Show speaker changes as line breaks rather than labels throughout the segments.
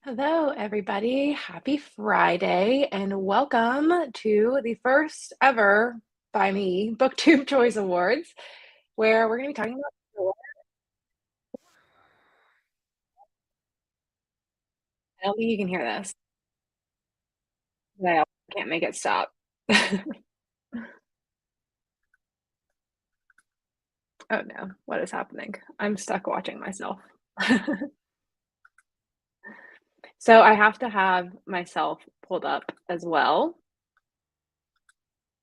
Hello, everybody. Happy Friday, and welcome to the first ever, by me, BookTube Choice Awards, where we're going to be talking about. I don't think you can hear this. I can't make it stop. Oh no, what is happening? I'm stuck watching myself. So I have to have myself pulled up as well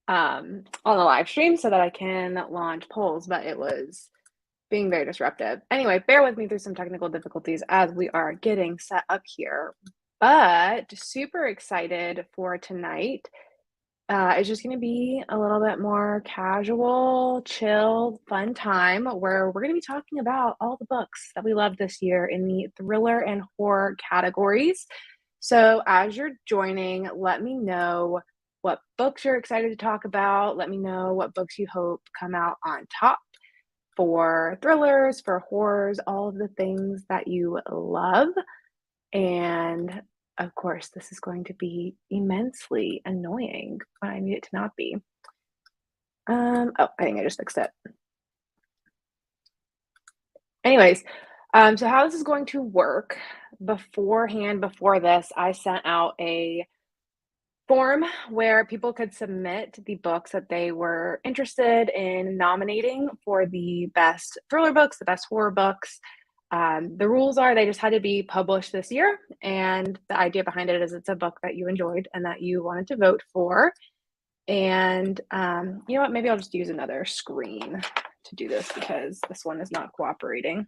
on the live stream so that I can launch polls, but it was being very disruptive. Anyway, bear with me through some technical difficulties as we are getting set up here. But super excited for tonight. It's just going to be a little bit more casual, chill, fun time where we're going to be talking about all the books that we love this year in the thriller and horror categories. So, as you're joining, let me know what books you're excited to talk about. Let me know what books you hope come out on top for thrillers, for horrors, all of the things that you love. And of course, this is going to be immensely annoying when I need it to not be. Oh, I think I just fixed it. Anyways, so how this is going to work beforehand, before this, I sent out a form where people could submit the books that they were interested in nominating for the best thriller books, the best horror books. The rules are they just had to be published this year. And the idea behind it is it's a book that you enjoyed and that you wanted to vote for. And you know what? Maybe I'll just use another screen to do this because this one is not cooperating.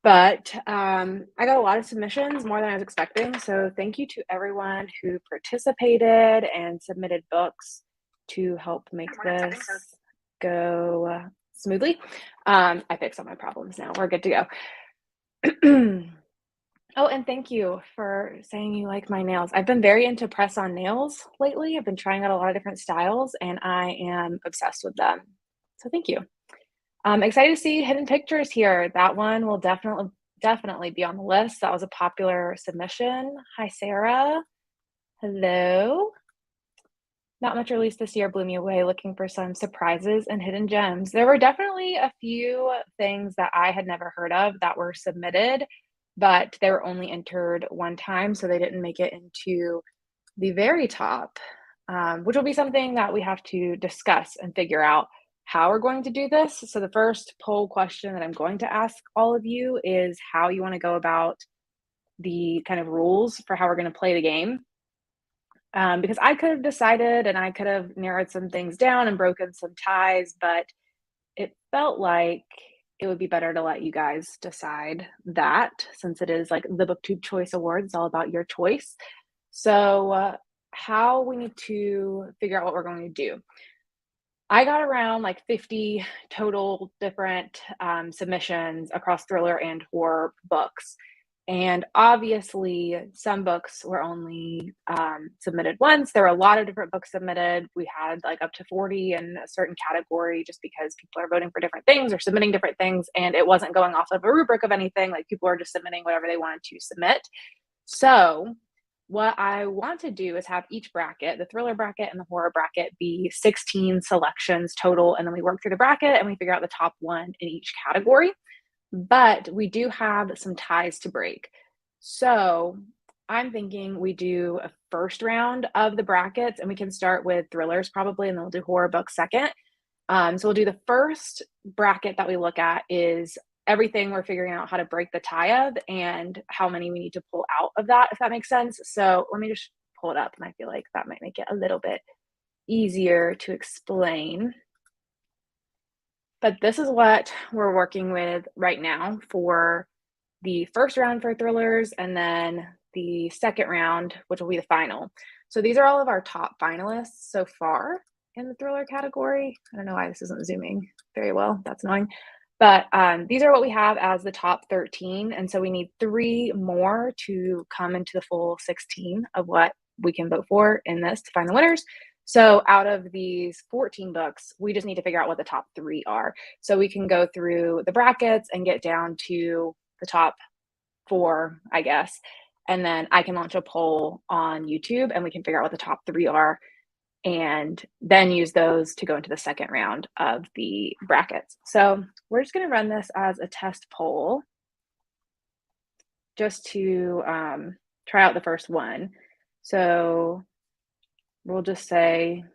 But I got a lot of submissions, more than I was expecting. So thank you to everyone who participated and submitted books to help make this go smoothly. I fixed all my problems now. We're good to go. Oh, and thank you for saying you like my nails. I've been very into press-on nails lately. I've been trying out a lot of different styles, and I am obsessed with them. So thank you. I'm excited to see Hidden Pictures here. That one will definitely be on the list. That was a popular submission. Hi, Sarah. Hello. Not much released this year blew me away, looking for some surprises and hidden gems. There were definitely a few things that I had never heard of that were submitted, but they were only entered one time, so they didn't make it into the very top, which will be something that we have to discuss and figure out how we're going to do this. So, the first poll question that I'm going to ask all of you is how you want to go about the kind of rules for how we're going to play the game. Because I could have decided and I could have narrowed some things down and broken some ties, but it felt like it would be better to let you guys decide that since it is like the BookTube Choice Awards, it's all about your choice. So, how we need to figure out what we're going to do. I got around like 50 total different submissions across thriller and horror books. And obviously, some books were only submitted once. There were a lot of different books submitted. We had like up to 40 in a certain category just because people are voting for different things or submitting different things. And it wasn't going off of a rubric of anything. Like people are just submitting whatever they wanted to submit. So, what I want to do is have each bracket, the thriller bracket and the horror bracket, be 16 selections total. And then we work through the bracket and we figure out the top one in each category. But we do have some ties to break. So I'm thinking we do a first round of the brackets and we can start with thrillers probably, and then we'll do horror books second. So we'll do the first bracket that we look at is everything we're figuring out how to break the tie of and how many we need to pull out of that, if that makes sense. So let me just pull it up, and I feel like that might make it a little bit easier to explain. But this is what we're working with right now for the first round for thrillers and then the second round, which will be the final. So these are all of our top finalists so far in the thriller category. I don't know why this isn't zooming very well. That's annoying. But these are what we have as the top 13. And so we need 3 more to come into the full 16 of what we can vote for in this to find the winners. So out of these 14 books, we just need to figure out what the top 3 are. So we can go through the brackets and get down to the top 4, I guess. And then I can launch a poll on YouTube and we can figure out what the top 3 are and then use those to go into the second round of the brackets. So we're just going to run this as a test poll just to try out the first one. So we'll just say,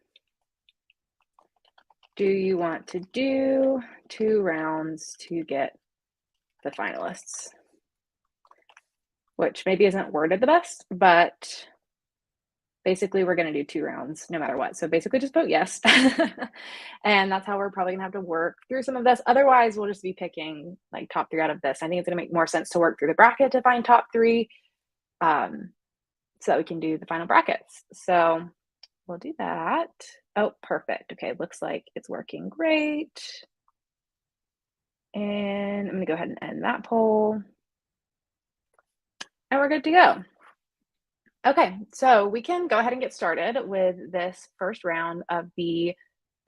do you want to do 2 rounds to get the finalists? Which maybe isn't worded the best, but basically we're going to do 2 rounds no matter what. So basically just vote yes. And that's how we're probably going to have to work through some of this. Otherwise, we'll just be picking like top 3 out of this. I think it's going to make more sense to work through the bracket to find top 3 so that we can do the final brackets. So we'll do that. Oh, perfect. Okay, looks like it's working great. And I'm going to go ahead and end that poll. And we're good to go. Okay, so we can go ahead and get started with this first round of the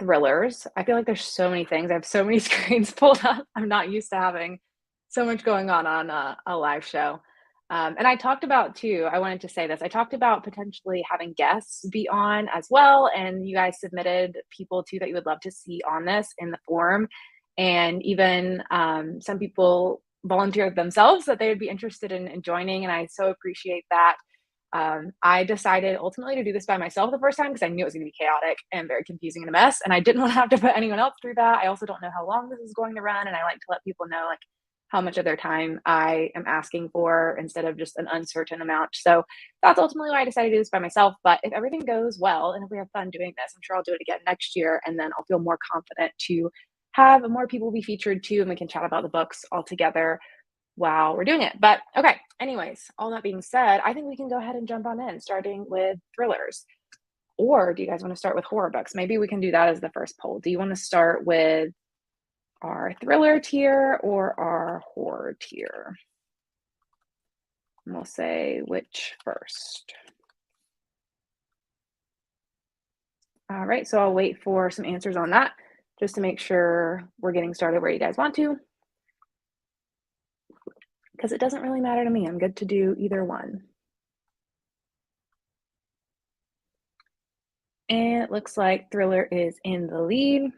thrillers. I feel like there's so many things. I have so many screens pulled up. I'm not used to having so much going on a live show. And I talked about too, I wanted to say this, I talked about potentially having guests be on as well. And you guys submitted people too that you would love to see on this in the forum. And even some people volunteered themselves that they would be interested in joining. And I so appreciate that. I decided ultimately to do this by myself the first time because I knew it was going to be chaotic and very confusing and a mess. And I didn't want to have to put anyone else through that. I also don't know how long this is going to run. And I like to let people know like how much of their time I am asking for instead of just an uncertain amount. So that's ultimately why I decided to do this by myself. But if everything goes well and if we have fun doing this, I'm sure I'll do it again next year. And then I'll feel more confident to have more people be featured too. And we can chat about the books all together while we're doing it. But okay, anyways, all that being said, I think we can go ahead and jump on in, starting with thrillers. Or do you guys want to start with horror books? Maybe we can do that as the first poll. Do you want to start with our thriller tier or our horror tier? And we'll say which first. All right, so I'll wait for some answers on that just to make sure we're getting started where you guys want to. Because it doesn't really matter to me. I'm good to do either one. And it looks like thriller is in the lead,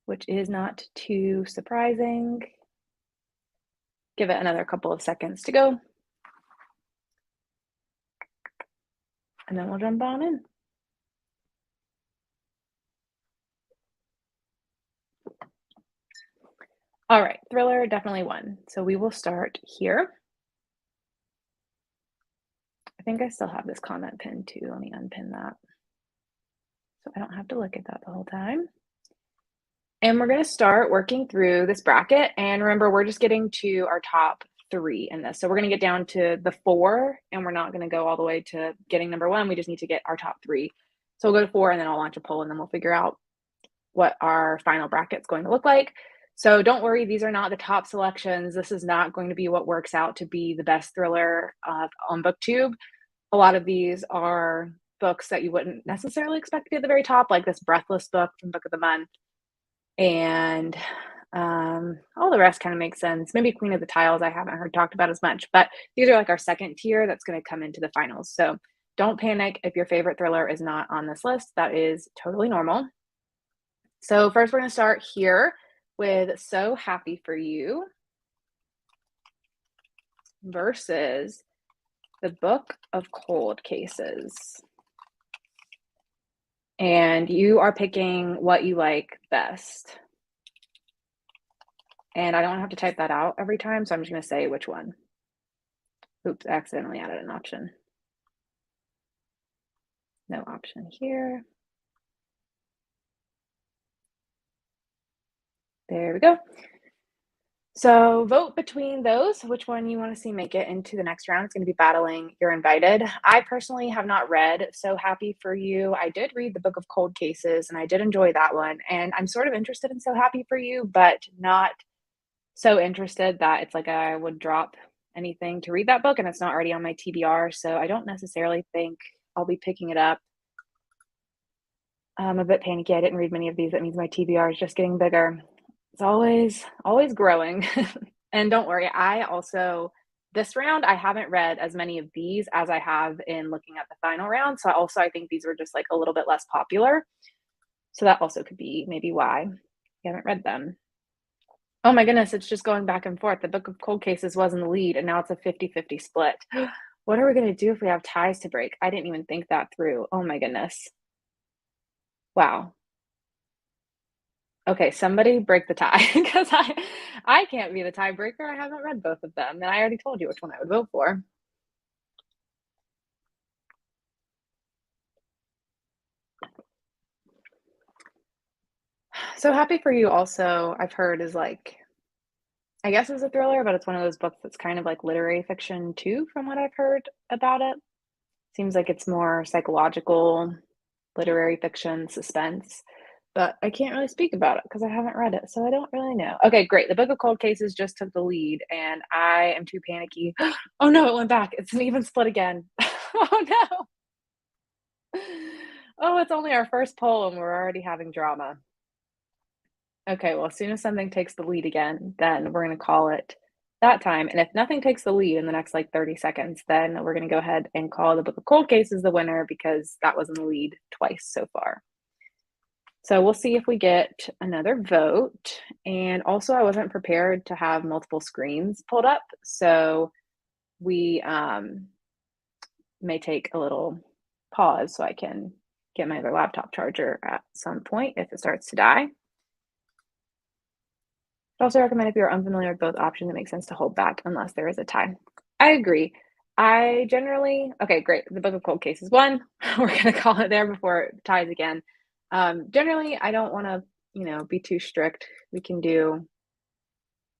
which is not too surprising. Give it another couple of seconds to go. And then we'll jump on in. All right, thriller definitely won. So we will start here. I think I still have this comment pinned too. Let me unpin that so I don't have to look at that the whole time. And we're going to start working through this bracket. And remember, we're just getting to our top 3 in this. So we're going to get down to the 4, and we're not going to go all the way to getting number 1. We just need to get our top 3. So we'll go to 4, and then I'll launch a poll, and then we'll figure out what our final bracket's going to look like. So don't worry, these are not the top selections. This is not going to be what works out to be the best thriller on BookTube. A lot of these are books that you wouldn't necessarily expect to be at the very top, like this Breathless book from Book of the Month. And all the rest kind of makes sense. Maybe Queen of the Tiles I haven't heard talked about as much, but these are like our second tier that's going to come into the finals. So don't panic if your favorite thriller is not on this list. That is totally normal. So first we're going to start here with So Happy for You versus the Book of Cold Cases. And you are picking what you like best. And I don't have to type that out every time, so I'm just going to say which one. Oops, I accidentally added an option. No option here. There we go. So vote between those, which one you want to see make it into the next round. It's going to be battling You're Invited. I personally have not read So Happy for You. I did read the Book of Cold Cases, and I did enjoy that one. And I'm sort of interested in So Happy for You, but not so interested that it's like I would drop anything to read that book, and it's not already on my TBR. So I don't necessarily think I'll be picking it up. I'm a bit panicky. I didn't read many of these. That means my TBR is just getting bigger. It's always growing. And don't worry, this round, I haven't read as many of these as I have in looking at the final round. So also, I think these were just like a little bit less popular. So that also could be maybe why you haven't read them. Oh my goodness, it's just going back and forth. The Book of Cold Cases was in the lead, and now it's a 50-50 split. What are we going to do if we have ties to break? I didn't even think that through. Oh my goodness. Wow. Okay, somebody break the tie because I can't be the tiebreaker. I haven't read both of them, and I already told you which one I would vote for. So Happy for You also, I've heard is like, I guess it's a thriller, but it's one of those books that's kind of like literary fiction too, from what I've heard about it. Seems like it's more psychological, literary fiction, suspense, but I can't really speak about it because I haven't read it, so I don't really know. Okay, great. The Book of Cold Cases just took the lead, and I am too panicky. Oh no, it went back. It's an even split again. Oh no. Oh, it's only our first poll, and we're already having drama. Okay, well, as soon as something takes the lead again, then we're gonna call it that time, and if nothing takes the lead in the next, like, 30 seconds, then we're gonna go ahead and call the Book of Cold Cases the winner because that was in the lead twice so far. So we'll see if we get another vote, and also I wasn't prepared to have multiple screens pulled up, so we, may take a little pause so I can get my other laptop charger at some point if it starts to die. I also recommend if you're unfamiliar with both options, it makes sense to hold back unless there is a tie. I agree. Okay, great. The Book of Cold Cases won. We're gonna call it there before it ties again. Generally, I don't want to, be too strict. We can do,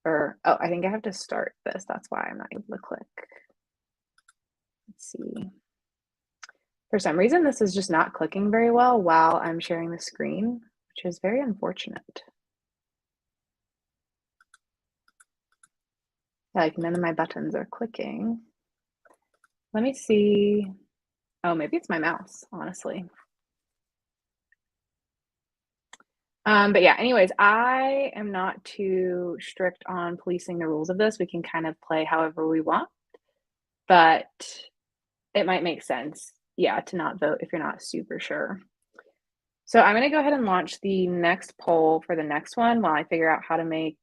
I think I have to start this. That's why I'm not able to click. Let's see. For some reason, this is just not clicking very well while I'm sharing the screen, which is very unfortunate. Like none of my buttons are clicking. Let me see. Oh, maybe it's my mouse, honestly. But yeah, anyways, I am not too strict on policing the rules of this. We can kind of play however we want, but it might make sense, yeah, to not vote if you're not super sure. So I'm gonna go ahead and launch the next poll for the next one while I figure out how to make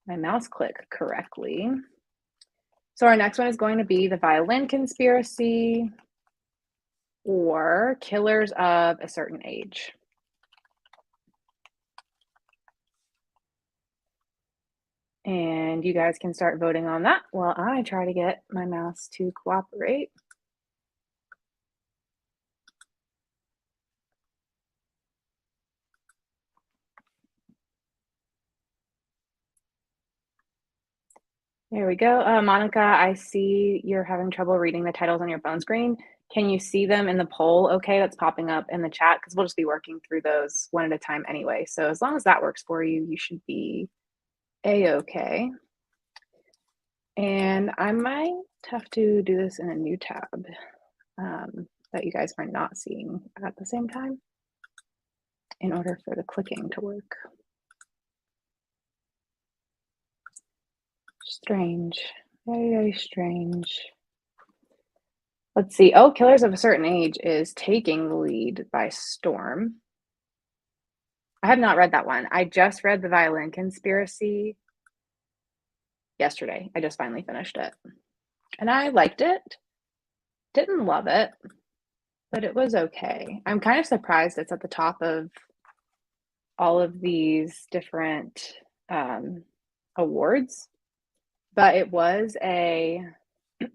my mouse click correctly. So our next one is going to be the violin conspiracy or killers of a certain age. And you guys can start voting on that while I try to get my mouse to cooperate. There we go. Monica, I see you're having trouble reading the titles on your phone screen. Can you see them in the poll, okay, that's popping up in the chat? Because we'll just be working through those one at a time anyway. So as long as that works for you, you should be A-okay. And I might have to do this in a new tab that you guys are not seeing at the same time in order for the clicking to work. Strange. Very, very strange. Let's see. Oh, Killers of a Certain Age is taking the lead by storm. I have not read that one. I just read The Violin Conspiracy yesterday. I just finally finished it. And I liked it. Didn't love it, but it was okay. I'm kind of surprised it's at the top of all of these different awards, but it was a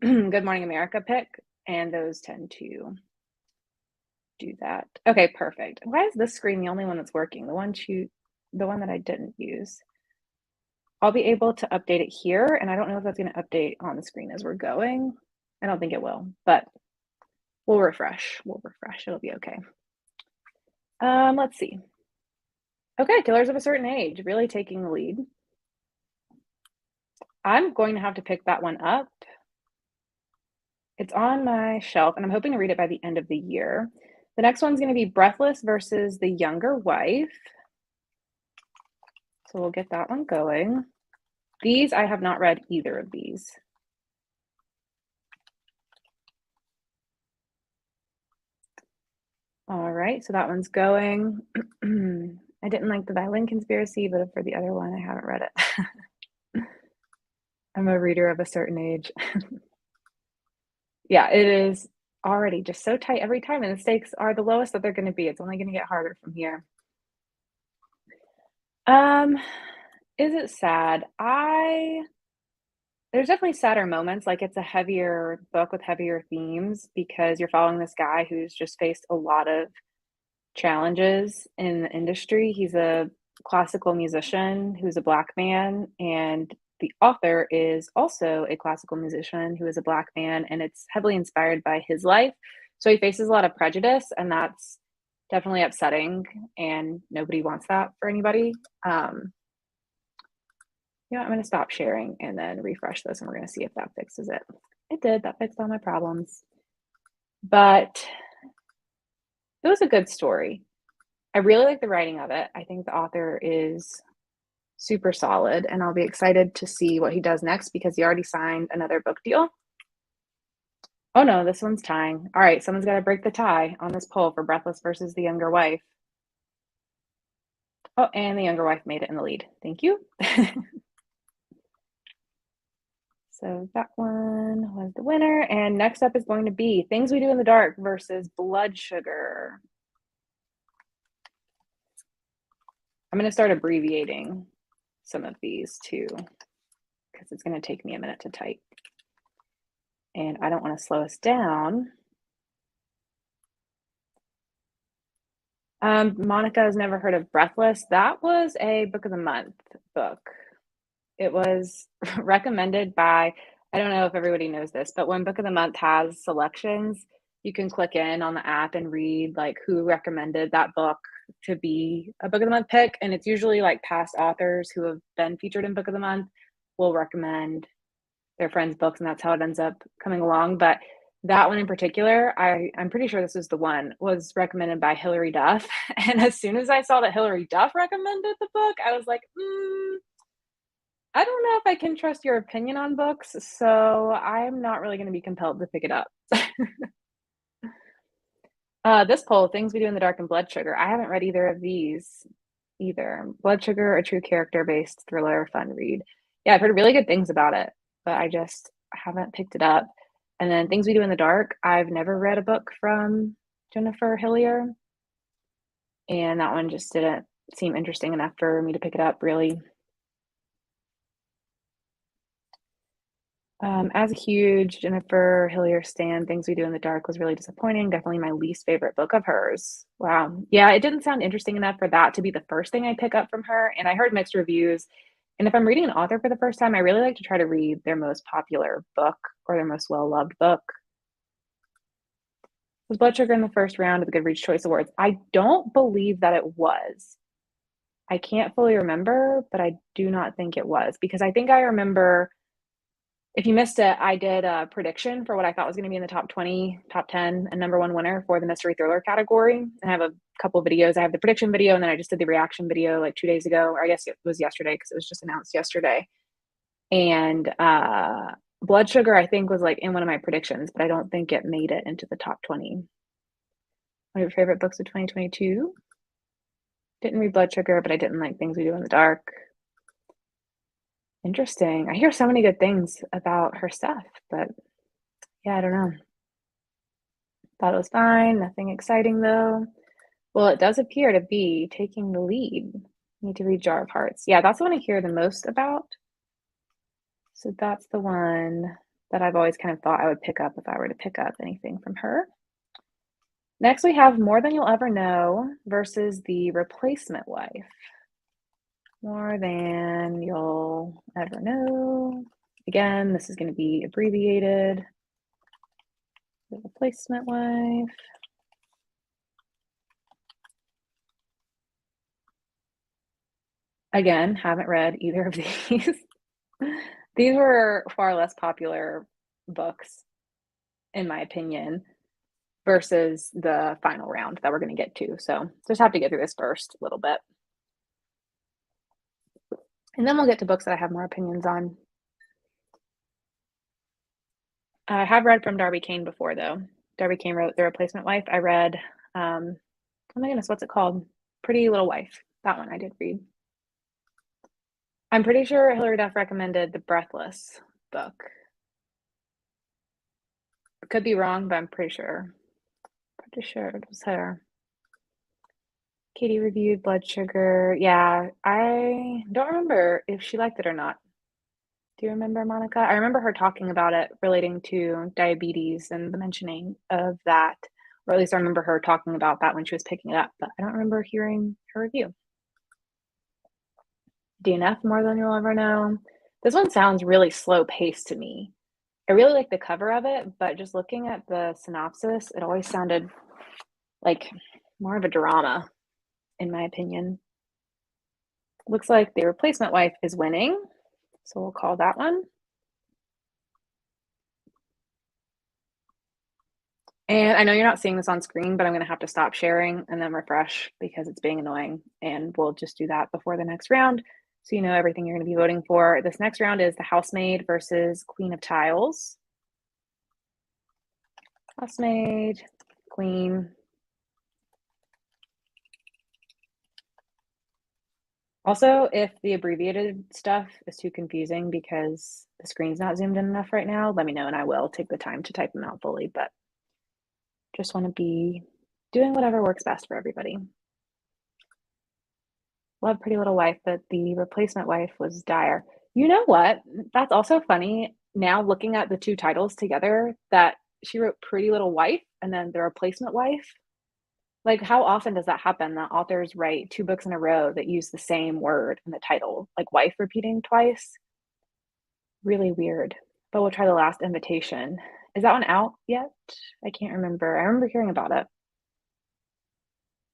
Good Morning America pick, and those tend to do that. Okay, perfect. Why is this screen the only one that's working? The one that I didn't use. I'll be able to update it here, and I don't know if that's going to update on the screen as we're going. I don't think it will, but we'll refresh. It'll be okay. Let's see. Okay, Killers of a Certain Age, really taking the lead. I'm going to have to pick that one up. It's on my shelf, and I'm hoping to read it by the end of the year. The next one's going to be Breathless versus The Younger Wife. So we'll get that one going. These, I have not read either of these. All right, so that one's going. I didn't like the violin conspiracy, but for the other one, I haven't read it. I'm a reader of a certain age. Yeah, it is already just so tight every time, and the stakes are the lowest that they're going to be. It's only going to get harder from here. Um, is it sad? There's definitely sadder moments, like, it's a heavier book with heavier themes because you're following this guy who's just faced a lot of challenges in the industry. He's a classical musician who's a Black man, and the author is also a classical musician who is a Black man, and it's heavily inspired by his life. So he faces a lot of prejudice, and that's definitely upsetting, and nobody wants that for anybody. Um, I'm going to stop sharing and then refresh this, and we're going to see if that fixes it. It did. That fixed all my problems. But it was a good story. I really like the writing of it. I think the author is super solid, and I'll be excited to see what he does next because he already signed another book deal. Oh no, this one's tying. All right, someone's got to break the tie on this poll for Breathless versus The Younger Wife. Oh, and The Younger Wife made it in the lead. Thank you. So that one was the winner. And next up is going to be Things We Do in the Dark versus Blood Sugar. I'm going to start abbreviating some of these too, because it's going to take me a minute to type. And I don't want to slow us down. Monica has never heard of Breathless. That was a book of the month book. It was recommended by, I don't know if everybody knows this, but when Book of the Month has selections, you can click in on the app and read like who recommended that book to be a Book of the Month pick. And it's usually like past authors who have been featured in Book of the Month will recommend their friends' books, and that's how it ends up coming along. But that one in particular, I'm pretty sure this was the one, was recommended by Hilary Duff. And as soon as I saw that Hilary Duff recommended the book, I was like, I don't know if I can trust your opinion on books, so I'm not really going to be compelled to pick it up. This poll, Things We Do in the Dark and Blood Sugar. I haven't read either of these either. Blood Sugar, a true character-based thriller, fun read. Yeah, I've heard really good things about it, but I just haven't picked it up. And then Things We Do in the Dark, I've never read a book from Jennifer Hillier, and that one just didn't seem interesting enough for me to pick it up, really. As a huge Jennifer Hillier stan, Things We Do in the Dark was really disappointing. Definitely my least favorite book of hers. Wow. Yeah, it didn't sound interesting enough for that to be the first thing I pick up from her. And I heard mixed reviews. And if I'm reading an author for the first time, I really like to try to read their most popular book or their most well-loved book. Was Blood Sugar in the first round of the Goodreads Choice Awards? I don't believe that it was. I can't fully remember, but I do not think it was because I think I remember. If you missed it, I did a prediction for what I thought was going to be in the top 20, top 10, and number one winner for the mystery thriller category. And I have a couple of videos. I have the prediction video, and then I just did the reaction video like 2 days ago, or I guess it was yesterday because it was just announced yesterday. And Blood Sugar, I think, was like in one of my predictions, but I don't think it made it into the top 20. One of your favorite books of 2022? Didn't read Blood Sugar, but I didn't like Things We Do in the Dark. Interesting. I hear so many good things about her stuff, but yeah, I don't know. Thought it was fine. Nothing exciting though. Well, it does appear to be taking the lead. Need to read Jar of Hearts. Yeah, that's the one I hear the most about. So that's the one that I've always kind of thought I would pick up if I were to pick up anything from her. Next, we have More Than You'll Ever Know versus The Replacement Wife. More Than You'll Ever Know. Again, this is going to be abbreviated. The Replacement Wife. Again, haven't read either of these. These were far less popular books, in my opinion, versus the final round that we're going to get to. So just have to get through this first a little bit. And then we'll get to books that I have more opinions on. I have read from Darby Kane before, though. Darby Kane wrote The Replacement Wife. I read, oh my goodness, what's it called? Pretty Little Wife. That one I did read. I'm pretty sure Hilary Duff recommended the Breathless book. Could be wrong, but I'm pretty sure. Pretty sure it was her. Katie reviewed Blood Sugar. Yeah, I don't remember if she liked it or not. Do you remember, Monica? I remember her talking about it relating to diabetes and the mentioning of that, or at least I remember her talking about that when she was picking it up, but I don't remember hearing her review. DNF More Than You'll Ever Know. This one sounds really slow paced to me. I really like the cover of it, but just looking at the synopsis, it always sounded like more of a drama, in my opinion. Looks like The Replacement Wife is winning, so we'll call that one. And I know you're not seeing this on screen, but I'm going to have to stop sharing and then refresh because it's being annoying. And we'll just do that before the next round so you know everything you're going to be voting for. This next round is The Housemaid versus Queen of Tiles. Housemaid, Queen. Also, if the abbreviated stuff is too confusing because the screen's not zoomed in enough right now, let me know and I will take the time to type them out fully, but just want to be doing whatever works best for everybody. Love Pretty Little Wife, but The Replacement Wife was dire. You know what? That's also funny now looking at the two titles together that she wrote Pretty Little Wife and then The Replacement Wife. Like, how often does that happen that authors write two books in a row that use the same word in the title, like wife repeating twice? Really weird. But we'll try The Last Invitation. Is that one out yet? I can't remember. I remember hearing about it.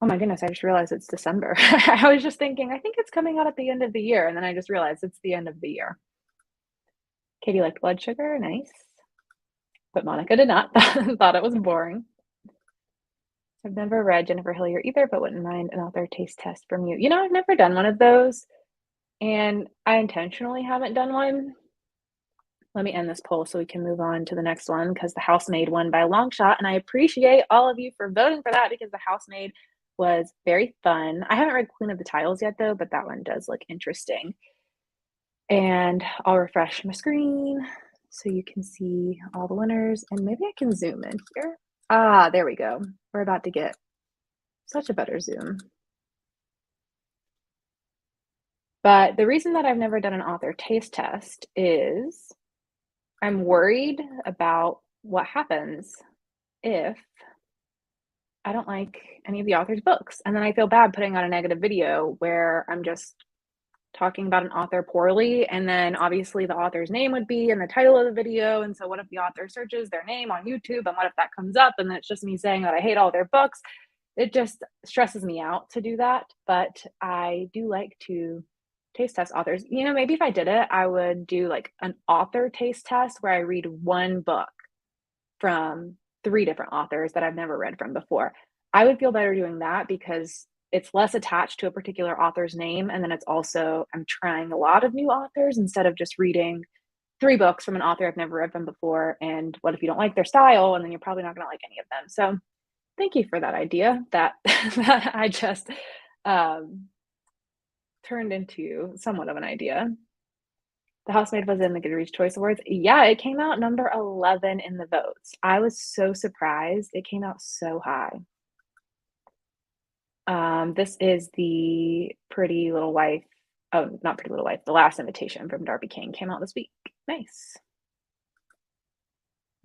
Oh my goodness, I just realized it's December. I was just thinking, I think it's coming out at the end of the year, and then I just realized it's the end of the year. Katie liked Blood Sugar, nice. But Monica did not, thought it was boring. I've never read Jennifer Hillier either, but wouldn't mind an author taste test from you. You know, I've never done one of those, and I intentionally haven't done one. Let me end this poll so we can move on to the next one because The Housemaid won by a long shot, and I appreciate all of you for voting for that because The Housemaid was very fun. I haven't read Queen of the Tiles yet, though, but that one does look interesting. And I'll refresh my screen so you can see all the winners, and maybe I can zoom in here. Ah, there we go. We're about to get such a better zoom. But the reason that I've never done an author taste test is I'm worried about what happens if I don't like any of the author's books. And then I feel bad putting out a negative video where I'm just talking about an author poorly. And then obviously the author's name would be in the title of the video. And so what if the author searches their name on YouTube? And what if that comes up and then it's just me saying that I hate all their books? It just stresses me out to do that. But I do like to taste test authors. You know, maybe if I did it, I would do like an author taste test where I read one book from 3 different authors that I've never read from before. I would feel better doing that because it's less attached to a particular author's name. And then it's also, I'm trying a lot of new authors instead of just reading 3 books from an author I've never read them before. And what if you don't like their style? And then you're probably not going to like any of them. So thank you for that idea that, that I just turned into somewhat of an idea. The Housemaid was in the Goodreads Choice Awards. Yeah, it came out number 11 in the votes. I was so surprised. It came out so high. This is the Pretty Little Wife. Oh, not Pretty Little Wife. The Last Invitation from Darby King came out this week. Nice.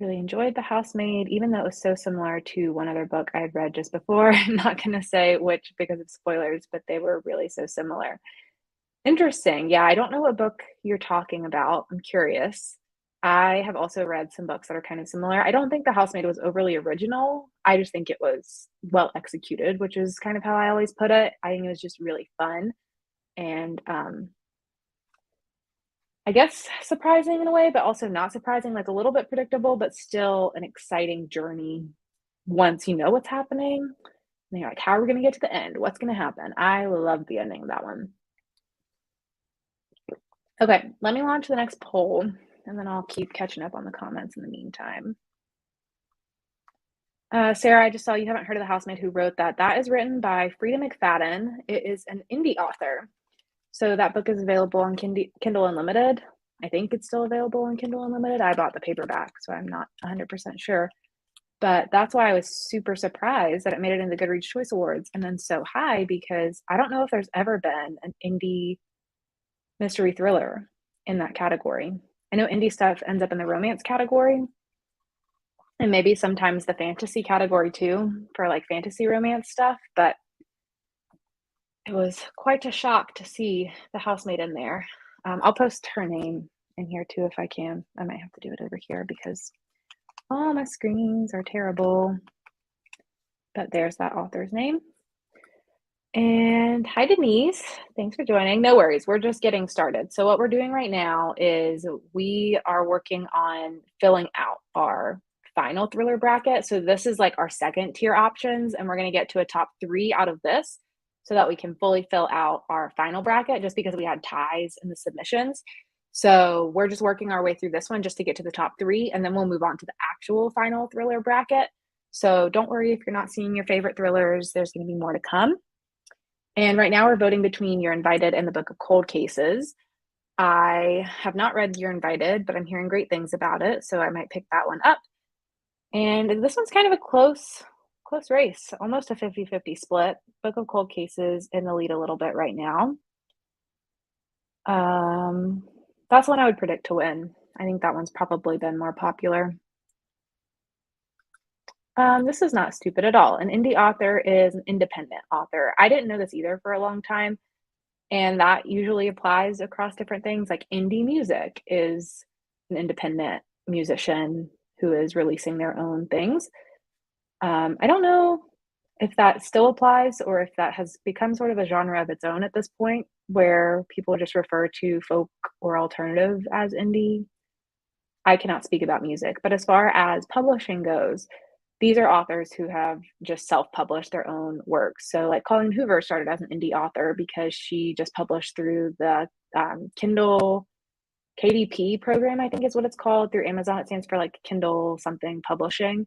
Really enjoyed The Housemaid, even though it was so similar to one other book I had read just before. I'm not going to say which because of spoilers, but they were really so similar. Interesting. Yeah, I don't know what book you're talking about. I'm curious. I have also read some books that are kind of similar. I don't think The Housemaid was overly original. I just think it was well executed, which is kind of how I always put it. I think it was just really fun and I guess surprising in a way, but also not surprising, like a little bit predictable, but still an exciting journey once you know what's happening. And you're like, how are we going to get to the end? What's going to happen? I love the ending of that one. Okay, let me launch the next poll, and then I'll keep catching up on the comments in the meantime. Sarah, I just saw you haven't heard of The Housemaid Who Wrote That. That is written by Frida McFadden. It is an indie author. So that book is available on Kindle Unlimited. I think it's still available on Kindle Unlimited. I bought the paperback, so I'm not 100% sure. But that's why I was super surprised that it made it in the Goodreads Choice Awards and then so high, because I don't know if there's ever been an indie mystery thriller in that category. I know indie stuff ends up in the romance category and maybe sometimes the fantasy category too for like fantasy romance stuff, but it was quite a shock to see the housemaid in there. I'll post her name in here too if I can. I might have to do it over here because all my screens are terrible. But there's that author's name. And hi, Denise. Thanks for joining. No worries. We're just getting started. So what we're doing right now is we are working on filling out our final thriller bracket. So this is like our second tier options, and we're going to get to a top 3 out of this so that we can fully fill out our final bracket just because we had ties in the submissions. So we're just working our way through this one just to get to the top 3, and then we'll move on to the actual final thriller bracket. So don't worry if you're not seeing your favorite thrillers, there's going to be more to come. And right now we're voting between You're Invited and the Book of Cold Cases. I have not read You're Invited, but I'm hearing great things about it, so I might pick that one up. And this one's kind of a close race, almost a 50-50 split. Book of Cold Cases in the lead a little bit right now. That's one I would predict to win. I think that one's probably been more popular. This is not stupid at all. An indie author is an independent author. I didn't know this either for a long time. And that usually applies across different things. Like indie music is an independent musician who is releasing their own things. I don't know if that still applies or if that has become sort of a genre of its own at this point, where people just refer to folk or alternative as indie. I cannot speak about music, but as far as publishing goes, these are authors who have just self-published their own works. So like Colleen Hoover started as an indie author because she just published through the Kindle KDP program, I think is what it's called, through Amazon. It stands for like Kindle something publishing.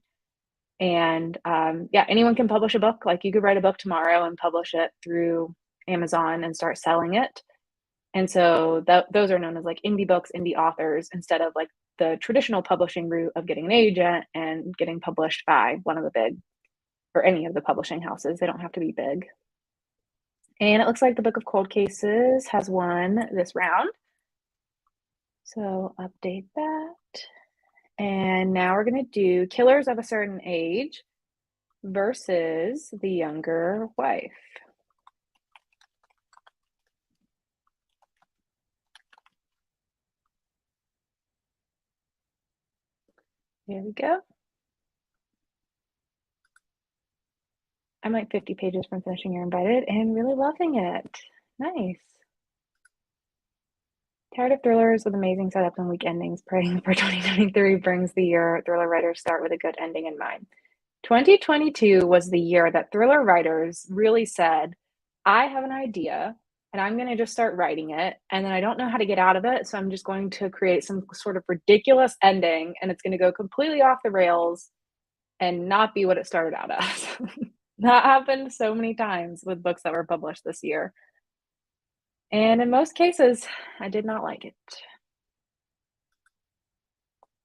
And yeah, anyone can publish a book. Like you could write a book tomorrow and publish it through Amazon and start selling it. And so those are known as like indie books, indie authors, instead of like the traditional publishing route of getting an agent and getting published by one of the big or any of the publishing houses. They don't have to be big. And it looks like the Book of Cold Cases has won this round. So update that. And now we're going to do Killers of a Certain Age versus The Younger Wife. Here we go. I'm like 50 pages from finishing You're Invited and really loving it. Nice. Tired of thrillers with amazing setups and weak endings. Praying for 2023 brings the year thriller writers start with a good ending in mind. 2022 was the year that thriller writers really said, I have an idea and I'm going to just start writing it. And then I don't know how to get out of it. So I'm just going to create some sort of ridiculous ending and it's going to go completely off the rails and not be what it started out as. That happened so many times with books that were published this year. And in most cases, I did not like it.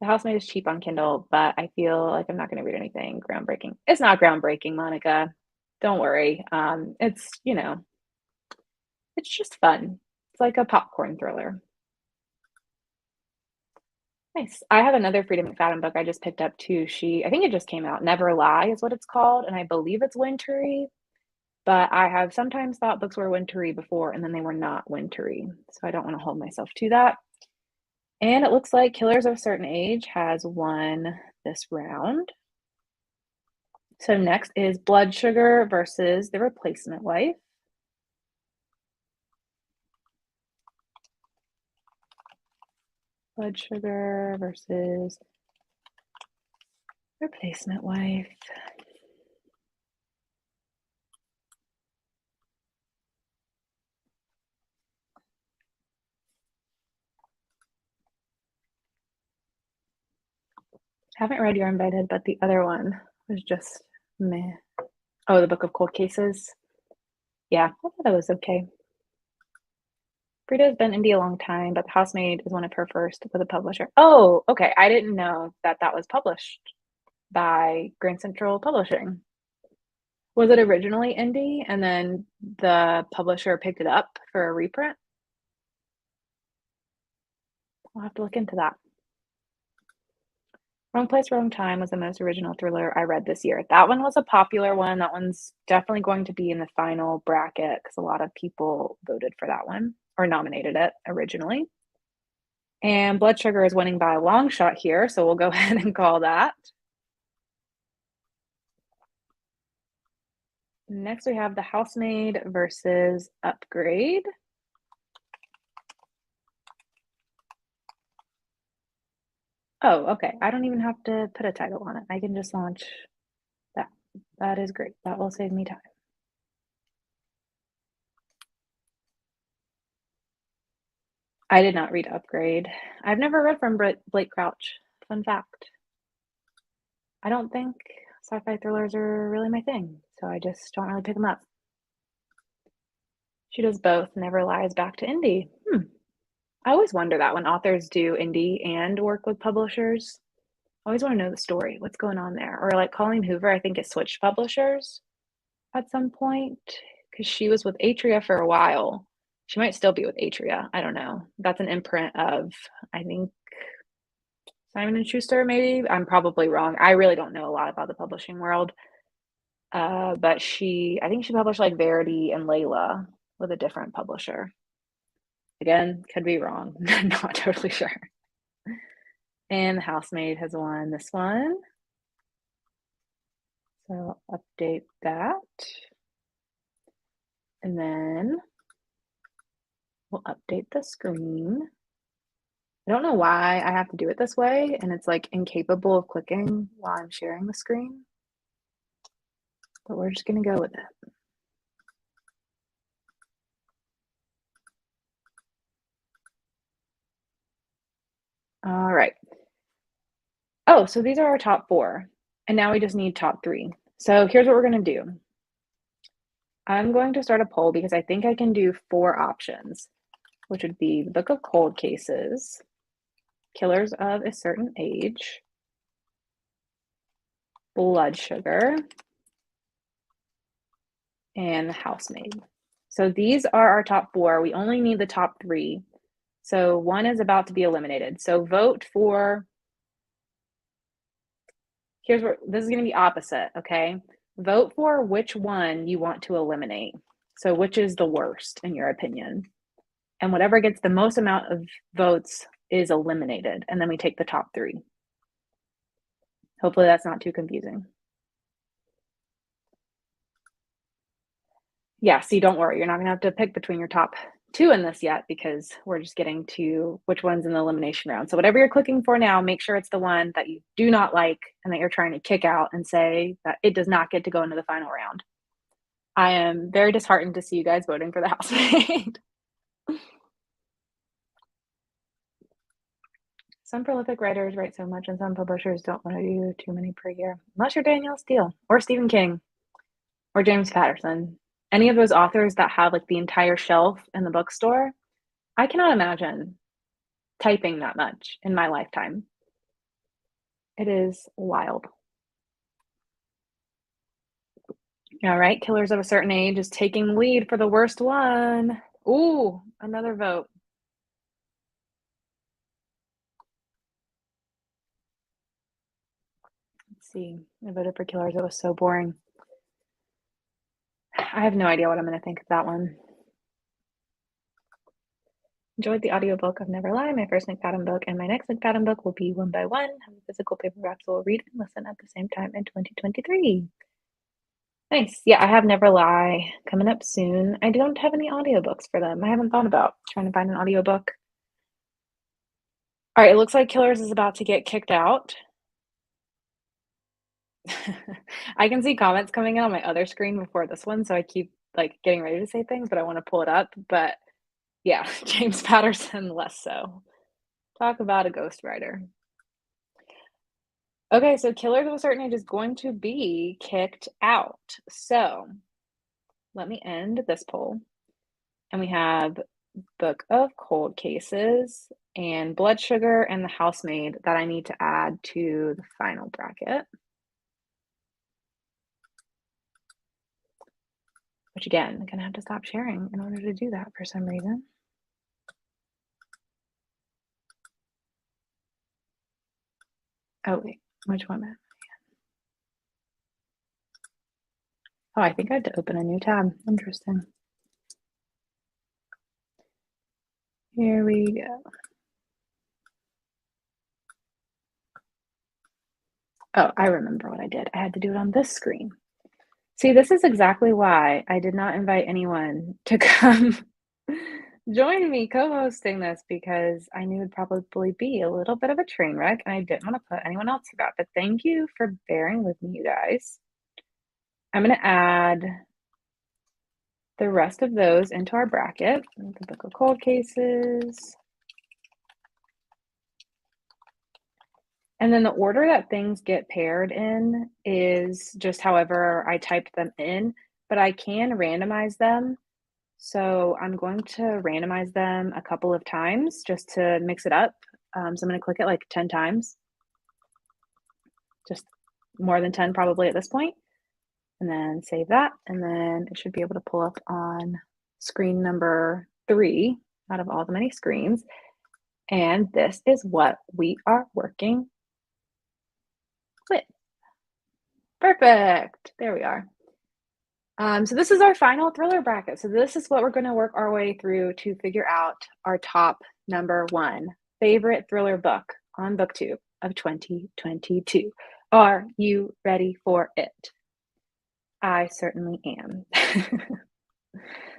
The Housemaid is cheap on Kindle, but I feel like I'm not going to read anything groundbreaking. It's not groundbreaking, Monica. Don't worry. It's, it's just fun. It's like a popcorn thriller. Nice. I have another Freedom McFadden book I just picked up too. I think it just came out. Never Lie is what it's called, and I believe it's wintry. But I have sometimes thought books were wintry before, and then they were not wintry. So I don't want to hold myself to that. And it looks like Killers of a Certain Age has won this round. So next is Blood Sugar versus The Replacement Wife. Blood Sugar versus Replacement Wife. Haven't read You're Invited, but the other one was just meh. Oh, the Book of Cold Cases. Yeah, I thought that was okay. Frida's been indie a long time, but The Housemaid is one of her first with a publisher. Oh, okay. I didn't know that that was published by Grand Central Publishing. Was it originally indie and then the publisher picked it up for a reprint? I'll have to look into that. Wrong Place, Wrong Time was the most original thriller I read this year. That one was a popular one. That one's definitely going to be in the final bracket because a lot of people voted for that one or nominated it originally. And Blood Sugar is winning by a long shot here, so we'll go ahead and call that. Next, we have The Housemaid versus Upgrade. Oh, okay. I don't even have to put a title on it. I can just launch that. That is great. That will save me time. I did not read Upgrade. I've never read from Blake Crouch. Fun fact. I don't think sci-fi thrillers are really my thing, so I just don't really pick them up. She does both, never lies back to indie. I always wonder that when authors do indie and work with publishers. I always want to know the story. What's going on there? Or like Colleen Hoover, I think it switched publishers at some point because she was with Atria for a while. She might still be with Atria. I don't know. That's an imprint of, I think, Simon and Schuster, maybe. I'm probably wrong. I really don't know a lot about the publishing world. But I think she published like Verity and Layla with a different publisher. Again, could be wrong. Not totally sure. And The Housemaid has won this one. So I'll update that. And then we'll update the screen. I don't know why I have to do it this way, and it's like incapable of clicking while I'm sharing the screen. But we're just gonna go with it. All right. Oh, so these are our top 4. And now we just need top 3. So here's what we're gonna do. I'm going to start a poll because I think I can do 4 options, which would be The Book of Cold Cases, Killers of a Certain Age, Blood Sugar, and The Housemaid. So these are our top 4. We only need the top 3. So one is about to be eliminated. So vote for, this is going to be opposite, okay? Vote for which one you want to eliminate. So which is the worst in your opinion? And whatever gets the most amount of votes is eliminated. And then we take the top 3. Hopefully that's not too confusing. Yeah, see, don't worry. You're not going to have to pick between your top 2 in this yet because we're just getting to which one's in the elimination round. So whatever you're clicking for now, make sure it's the one that you do not like and that you're trying to kick out and say that it does not get to go into the final round. I am very disheartened to see you guys voting for The Housemaid. Some prolific writers write so much and some publishers don't want to do too many per year. Unless you're Danielle Steele or Stephen King or James Patterson. Any of those authors that have like the entire shelf in the bookstore, I cannot imagine typing that much in my lifetime. It is wild. All right, Killers of a Certain Age is taking the lead for the worst one. Ooh, another vote. Let's see. I voted for Killers. It was so boring. I have no idea what I'm going to think of that one. Enjoyed the audiobook of Never Lie, my first McFadden book, and my next McFadden book will be One by One. Have a physical paperback, so we'll read and listen at the same time in 2023. Nice. Yeah, I have Never Lie coming up soon. I don't have any audiobooks for them. I haven't thought about trying to find an audiobook. All right, it looks like Killers is about to get kicked out. I can see comments coming in on my other screen before this one, so I keep like getting ready to say things, but I want to pull it up. But yeah, James Patterson less so. Talk about a ghostwriter. Okay, so Killers of a Certain Age is going to be kicked out. So let me end this poll. And we have Book of Cold Cases and Blood Sugar and The Housemaid that I need to add to the final bracket. Which again, I'm gonna have to stop sharing in order to do that for some reason. Oh wait, which one? Oh, I think I had to open a new tab. Interesting. Here we go. Oh, I remember what I did. I had to do it on this screen. See, this is exactly why I did not invite anyone to come join me co-hosting this because I knew it'd probably be a little bit of a train wreck and I didn't want to put anyone else through that. But thank you for bearing with me, you guys. I'm going to add the rest of those into our bracket. The Book of Cold Cases. And then the order that things get paired in is just however I typed them in, but I can randomize them. So I'm going to randomize them a couple of times just to mix it up. So I'm going to click it like 10 times, just more than 10 probably at this point, and then save that. And then it should be able to pull up on screen number 3 out of all the many screens. And this is what we are working with. Perfect. There we are. So this is our final thriller bracket. So this is what we're going to work our way through to figure out our top number 1 favorite thriller book on BookTube of 2022. Are you ready for it? I certainly am.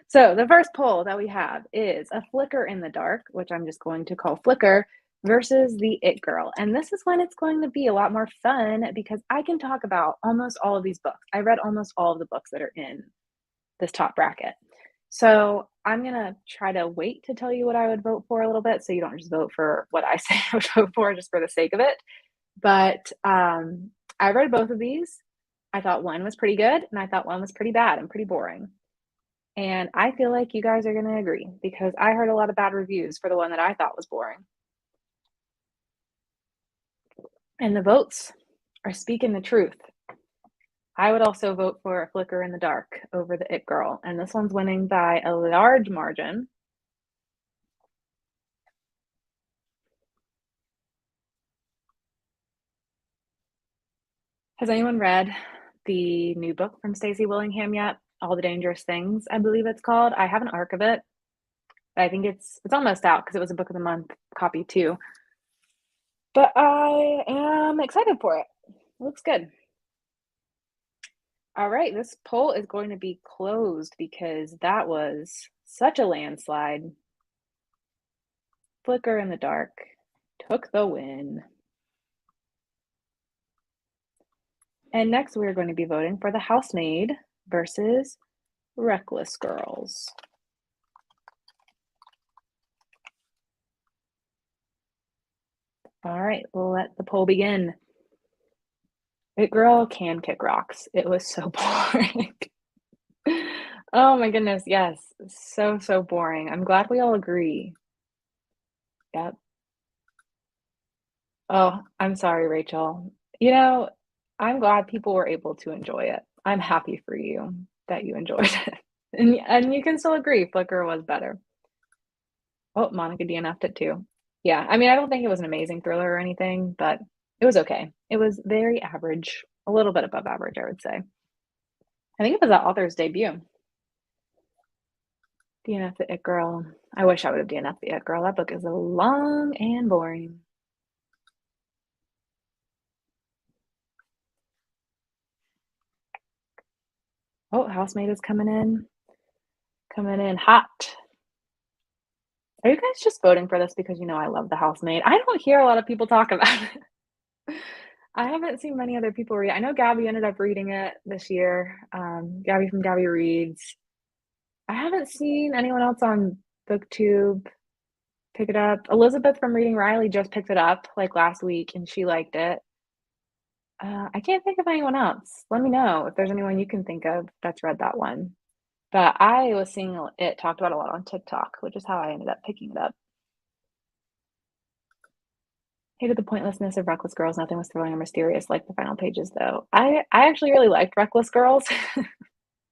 So the first poll that we have is A Flicker in the Dark, which I'm just going to call Flicker, versus The It Girl. And this is when it's going to be a lot more fun because I can talk about almost all of these books. I read almost all of the books that are in this top bracket. So I'm going to try to wait to tell you what I would vote for a little bit so you don't just vote for what I say I would vote for just for the sake of it. But I read both of these. I thought one was pretty good and I thought one was pretty bad and pretty boring. And I feel like you guys are going to agree because I heard a lot of bad reviews for the one that I thought was boring. And the votes are speaking the truth. I would also vote for A Flicker in the Dark over The It Girl. And this one's winning by a large margin. Has anyone read the new book from Stacey Willingham yet? All the Dangerous Things, I believe it's called. I have an arc of it. I think it's almost out because it was a book of the month copy too. But I am excited for it. It looks good. All right, this poll is going to be closed because that was such a landslide. Flicker in the Dark took the win. And next we're going to be voting for The Housemaid versus Reckless Girls. All right, we'll let the poll begin. It Girl can kick rocks. It was so boring. Oh my goodness, yes. So boring. I'm glad we all agree. Yep. Oh, I'm sorry, Rachel. You know, I'm glad people were able to enjoy it. I'm happy for you that you enjoyed it. And you can still agree Flicker was better. Oh, Monica DNF'd it too. Yeah, I mean, I don't think it was an amazing thriller or anything, but it was okay. It was very average, a little bit above average, I would say. I think it was that author's debut. DNF the It Girl. I wish I would have DNF the It Girl. That book is long and boring. Oh, Housemaid is coming in. Coming in hot. Are you guys just voting for this because you know I love The Housemaid? I don't hear a lot of people talk about it. I haven't seen many other people read. I know Gabby ended up reading it this year. Gabby from Gabby Reads. I haven't seen anyone else on BookTube pick it up. Elizabeth from Reading Riley just picked it up like last week and she liked it. I can't think of anyone else. Let me know if there's anyone you can think of that's read that one. But I was seeing it talked about a lot on TikTok, which is how I ended up picking it up. Hated the pointlessness of Reckless Girls. Nothing was thrilling or mysterious like the final pages, though. I actually really liked Reckless Girls,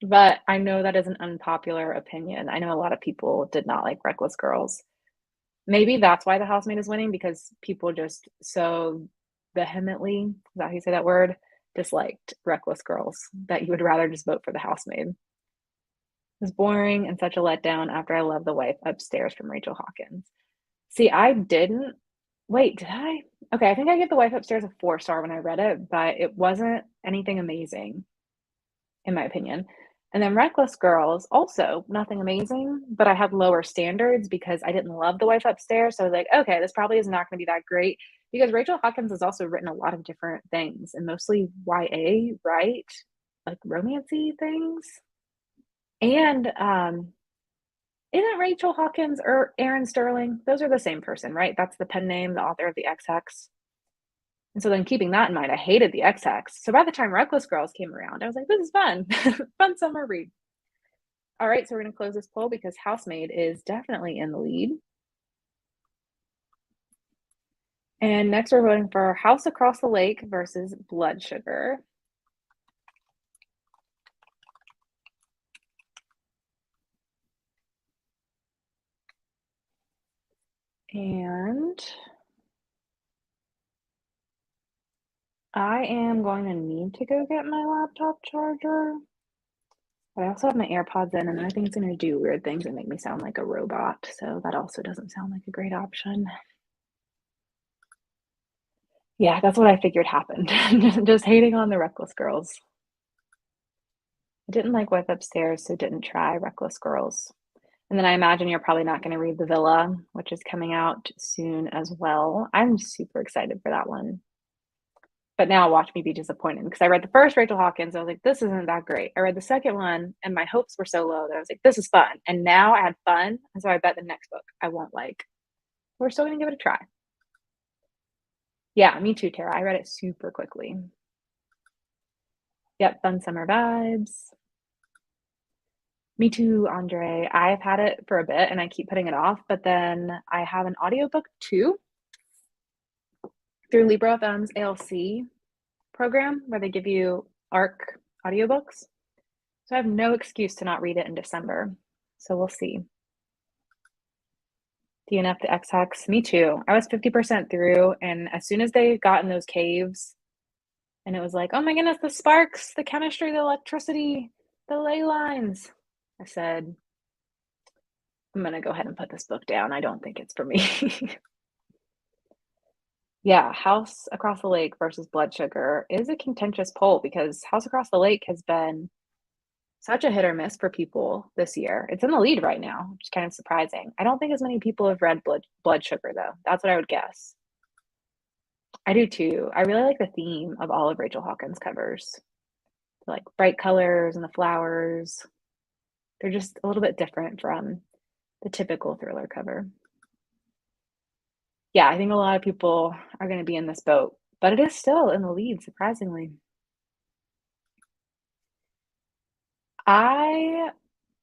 but I know that is an unpopular opinion. I know a lot of people did not like Reckless Girls. Maybe that's why the housemaid is winning, because people just so vehemently, is that how you say that word? Disliked Reckless Girls that you would rather just vote for the housemaid. It was boring and such a letdown after I loved The Wife Upstairs from Rachel Hawkins. See, I didn't. Wait, did I? Okay, I think I gave The Wife Upstairs a 4 star when I read it, but it wasn't anything amazing, in my opinion. And then Reckless Girls, also nothing amazing, but I had lower standards because I didn't love The Wife Upstairs. So I was like, okay, this probably is not going to be that great, because Rachel Hawkins has also written a lot of different things and mostly YA, right? Like romancy things. And isn't Rachel Hawkins or Aaron Sterling? Those are the same person, right? That's the pen name, the author of the XX. And so then keeping that in mind, I hated the XX. So by the time Reckless Girls came around, I was like, this is fun. Fun summer read. All right, so we're going to close this poll because Housemaid is definitely in the lead. And next we're voting for House Across the Lake versus Blood Sugar. And I am going to need to go get my laptop charger. But I also have my AirPods in, and I think it's going to do weird things and make me sound like a robot. So that also doesn't sound like a great option. Yeah, that's what I figured happened. Just hating on the Reckless Girls. I didn't like Wife Upstairs, so didn't try Reckless Girls. And then I imagine you're probably not going to read The Villa, which is coming out soon as well. I'm super excited for that one. But now watch me be disappointed, because I read the first Rachel Hawkins. I was like, this isn't that great. I read the second one and my hopes were so low that I was like, this is fun. And now I had fun. And so I bet the next book I won't like. We're still going to give it a try. Yeah, me too, Tara. I read it super quickly. Yep, fun summer vibes. Me too, Andre. I've had it for a bit and I keep putting it off, but then I have an audiobook too through LibreFM's ALC program where they give you ARC audiobooks. So I have no excuse to not read it in December. So we'll see. DNF the X-Hex. Me too. I was 50% through, and as soon as they got in those caves, and it was like, oh my goodness, the sparks, the chemistry, the electricity, the ley lines, I said, I'm going to go ahead and put this book down. I don't think it's for me. Yeah, House Across the Lake versus Blood Sugar is a contentious poll because House Across the Lake has been such a hit or miss for people this year. It's in the lead right now, which is kind of surprising. I don't think as many people have read Blood Sugar, though. That's what I would guess. I do too. I really like the theme of all of Rachel Hawkins' covers. Like bright colors and the flowers. They're just a little bit different from the typical thriller cover. Yeah, I think a lot of people are going to be in this boat, but it is still in the lead, surprisingly. I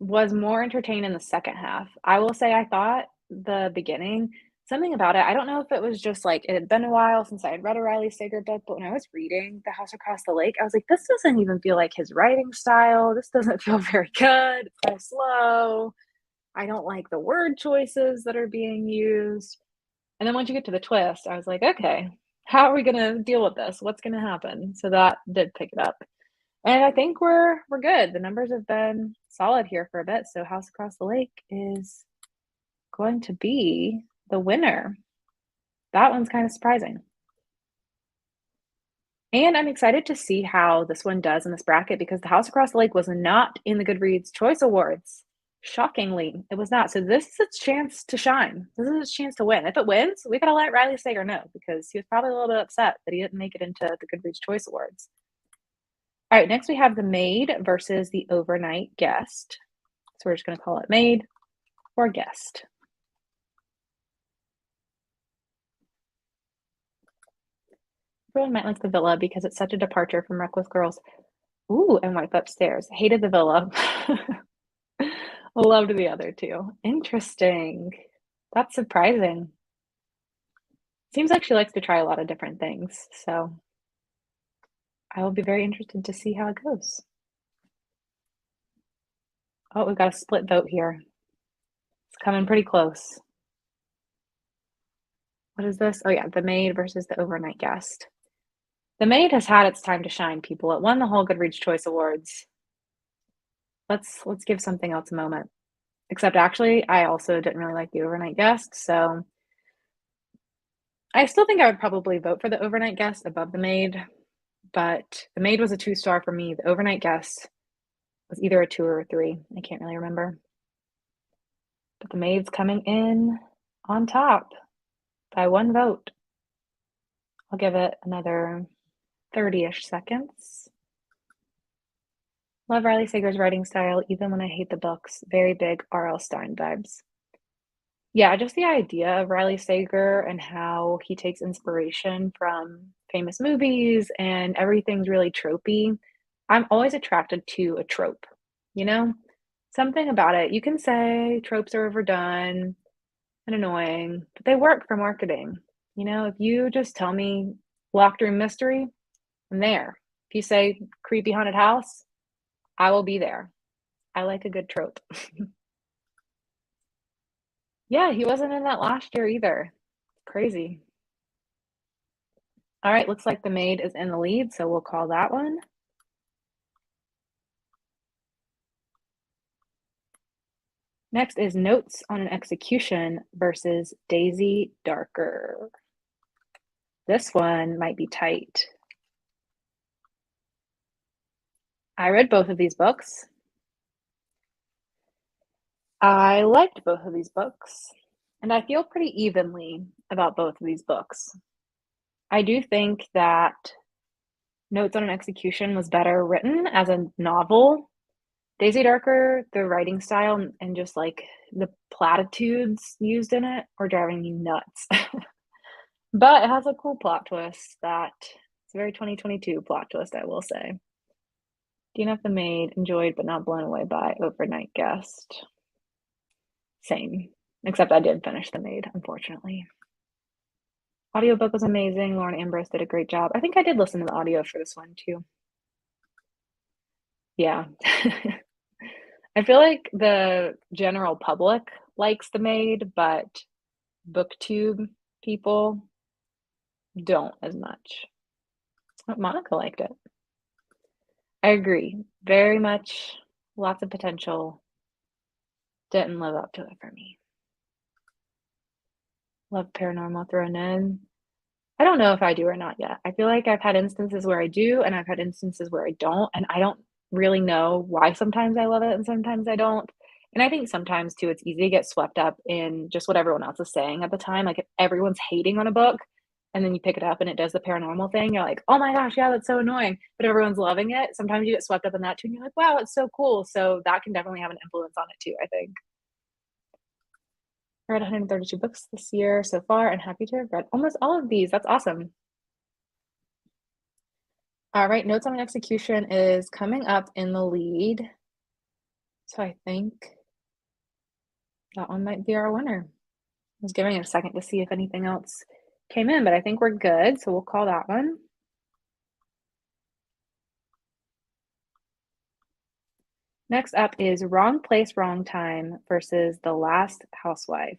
was more entertained in the second half. I will say I thought the beginning, something about it, I don't know if it was just like it had been a while since I had read a Riley Sager book, but when I was reading The House Across the Lake, I was like, this doesn't even feel like his writing style. This doesn't feel very good. It's so slow. I don't like the word choices that are being used. And then once you get to the twist, I was like, okay, how are we going to deal with this? What's going to happen? So that did pick it up. And I think we're good. The numbers have been solid here for a bit. So House Across the Lake is going to be the winner. That one's kind of surprising. And I'm excited to see how this one does in this bracket, because the House Across the Lake was not in the Goodreads Choice Awards. Shockingly, it was not. So this is its chance to shine. This is its chance to win. If it wins, we gotta let Riley Sager know, because he was probably a little bit upset that he didn't make it into the Goodreads Choice Awards. All right, next we have The Maid versus The Overnight Guest. So we're just going to call it Maid or Guest. Everyone might like The Villa because it's such a departure from Reckless Girls. Ooh, and Wife Upstairs. Hated The Villa. Loved the other two. Interesting. That's surprising. Seems like she likes to try a lot of different things, so I will be very interested to see how it goes. Oh, we've got a split vote here. It's coming pretty close. What is this? Oh yeah, The Maid versus The Overnight Guest. The Maid has had its time to shine, people. It won the whole Goodreads Choice Awards. Let's give something else a moment. Except actually, I also didn't really like The Overnight Guest, so I still think I would probably vote for The Overnight Guest above The Maid, but The Maid was a 2-star for me. The Overnight Guest was either a 2 or a 3. I can't really remember. But The Maid's coming in on top by 1 vote. I'll give it another 30-ish seconds. Love Riley Sager's writing style, even when I hate the books. Very big R.L. Stine vibes. Yeah, just the idea of Riley Sager and how he takes inspiration from famous movies and everything's really tropey. I'm always attracted to a trope, you know? Something about it. You can say tropes are overdone and annoying, but they work for marketing. You know, if you just tell me locked room mystery, I'm there. If you say creepy haunted house, I will be there. I like a good trope. Yeah, he wasn't in that last year either. Crazy. All right, looks like The Maid is in the lead, so we'll call that one. Next is Notes on an Execution versus Daisy Darker. This one might be tight. I read both of these books. I liked both of these books, and I feel pretty evenly about both of these books. I do think that Notes on an Execution was better written as a novel. Daisy Darker, the writing style and just like the platitudes used in it are driving me nuts. But it has a cool plot twist that it's a very 2022 plot twist, I will say. DNF the Maid, enjoyed but not blown away by Overnight Guest. Same. Except I did finish The Maid, unfortunately. Audiobook was amazing. Lauren Ambrose did a great job. I think I did listen to the audio for this one too. Yeah. I feel like the general public likes The Maid, but BookTube people don't as much. Monica liked it. I agree. Very much lots of potential. Didn't live up to it for me. Love paranormal thrown in. I don't know if I do or not yet. I feel like I've had instances where I do, and I've had instances where I don't, and I don't really know why sometimes I love it and sometimes I don't. And I think sometimes too, it's easy to get swept up in just what everyone else is saying at the time. Like if everyone's hating on a book and then you pick it up and it does the paranormal thing, you're like, oh my gosh, yeah, that's so annoying. But everyone's loving it. Sometimes you get swept up in that too, and you're like, wow, it's so cool. So that can definitely have an influence on it too, I think. I read 132 books this year so far and happy to have read almost all of these. That's awesome. All right, Notes on an Execution is coming up in the lead. So I think that one might be our winner. I was giving it a second to see if anything else came in, but I think we're good. So we'll call that one. Next up is Wrong Place, Wrong Time versus The Last Housewife.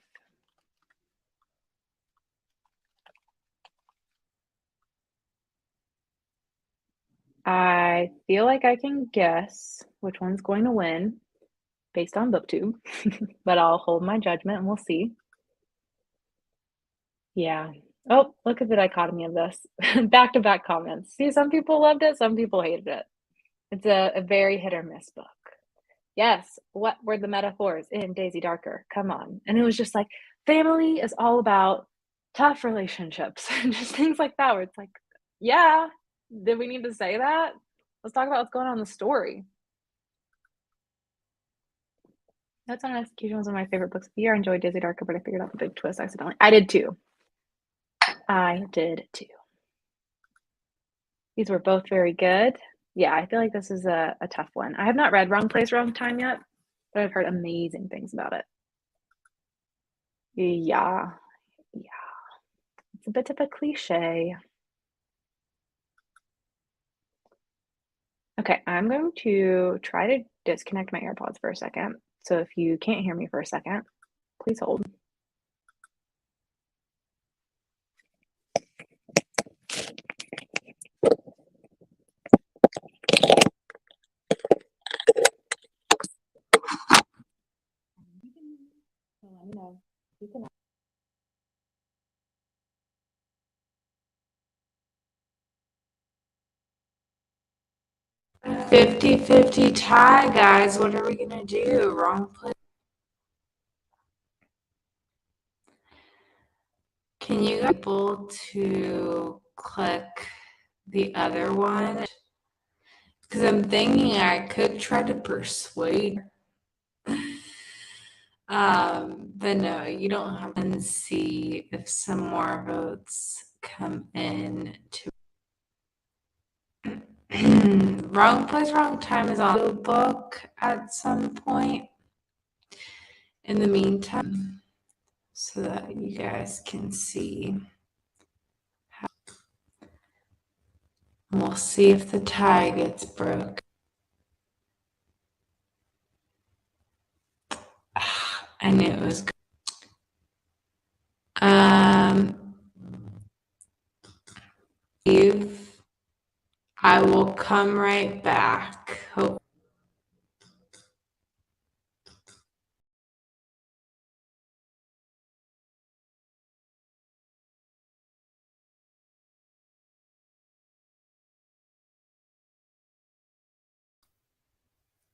I feel like I can guess which one's going to win based on BookTube, but I'll hold my judgment and we'll see. Yeah. Oh, look at the dichotomy of this. Back-to-back comments. See, some people loved it, some people hated it. It's a very hit or miss book. Yes, what were the metaphors in Daisy Darker? Come on. And it was just like, family is all about tough relationships and just things like that, where it's like, yeah, did we need to say that? Let's talk about what's going on in the story. Notes on Execution was one of my favorite books of the year. I enjoyed Daisy Darker, but I figured out the big twist accidentally. I did too. These were both very good. Yeah, I feel like this is a tough one. I have not read Wrong Place, Wrong Time yet, but I've heard amazing things about it. Yeah, yeah, it's a bit of a cliche. Okay, I'm going to try to disconnect my AirPods for a second. So if you can't hear me for a second, please hold. Let me know. You can 50-50 tie, guys. What are we gonna do? Wrong place. Can you be able to click the other one? Because I'm thinking I could try to persuade. But no, you don't have to see if some more votes come in to Wrong Place, Wrong Time is on the book at some point. In the meantime, so that you guys can see. We'll see if the tie gets broke. I knew it was good. I will come right back. Hope.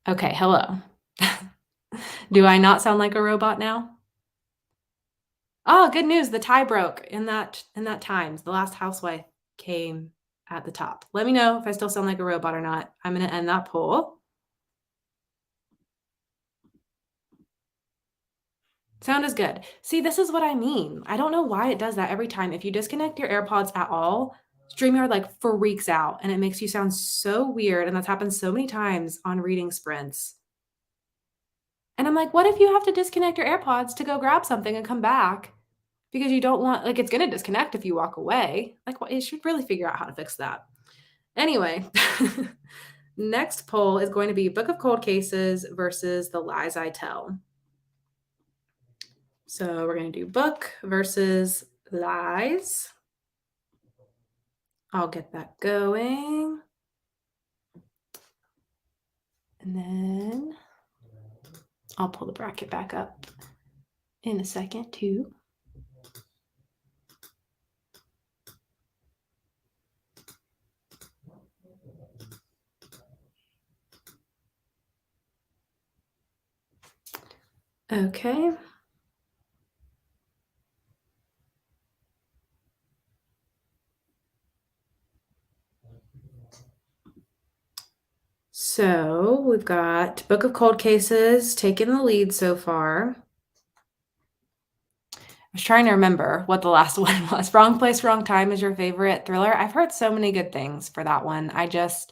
Okay, hello. Do I not sound like a robot now? Oh, good news. The tie broke in that times. The last housewife came at the top. Let me know if I still sound like a robot or not. I'm going to end that poll. Sound is good. See, this is what I mean. I don't know why it does that every time. If you disconnect your AirPods at all, StreamYard like freaks out and it makes you sound so weird. And that's happened so many times on reading sprints. And I'm like, what if you have to disconnect your AirPods to go grab something and come back because you don't want, like, it's going to disconnect if you walk away. Like, well, it should really figure out how to fix that. Anyway, next poll is going to be Book of Cold Cases versus The Lies I Tell. So we're going to do book versus lies. I'll get that going. And then I'll pull the bracket back up in a second too. Okay. So we've got Book of Cold Cases taking the lead so far. I was trying to remember what the last one was. Wrong Place, Wrong Time is your favorite thriller. I've heard so many good things for that one. I just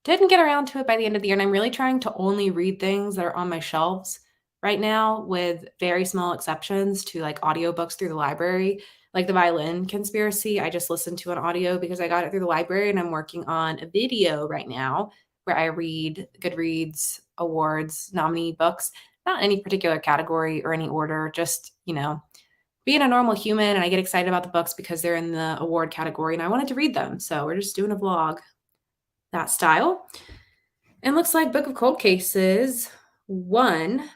didn't get around to it by the end of the year, and I'm really trying to only read things that are on my shelves right now, with very small exceptions to like audiobooks through the library. Like The Violin Conspiracy, I just listened to an audio because I got it through the library, and I'm working on a video right now where I read Goodreads Awards nominee books, not any particular category or any order, just, being a normal human, and I get excited about the books because they're in the award category and I wanted to read them. So we're just doing a vlog that style. And looks like Book of Cold Cases won.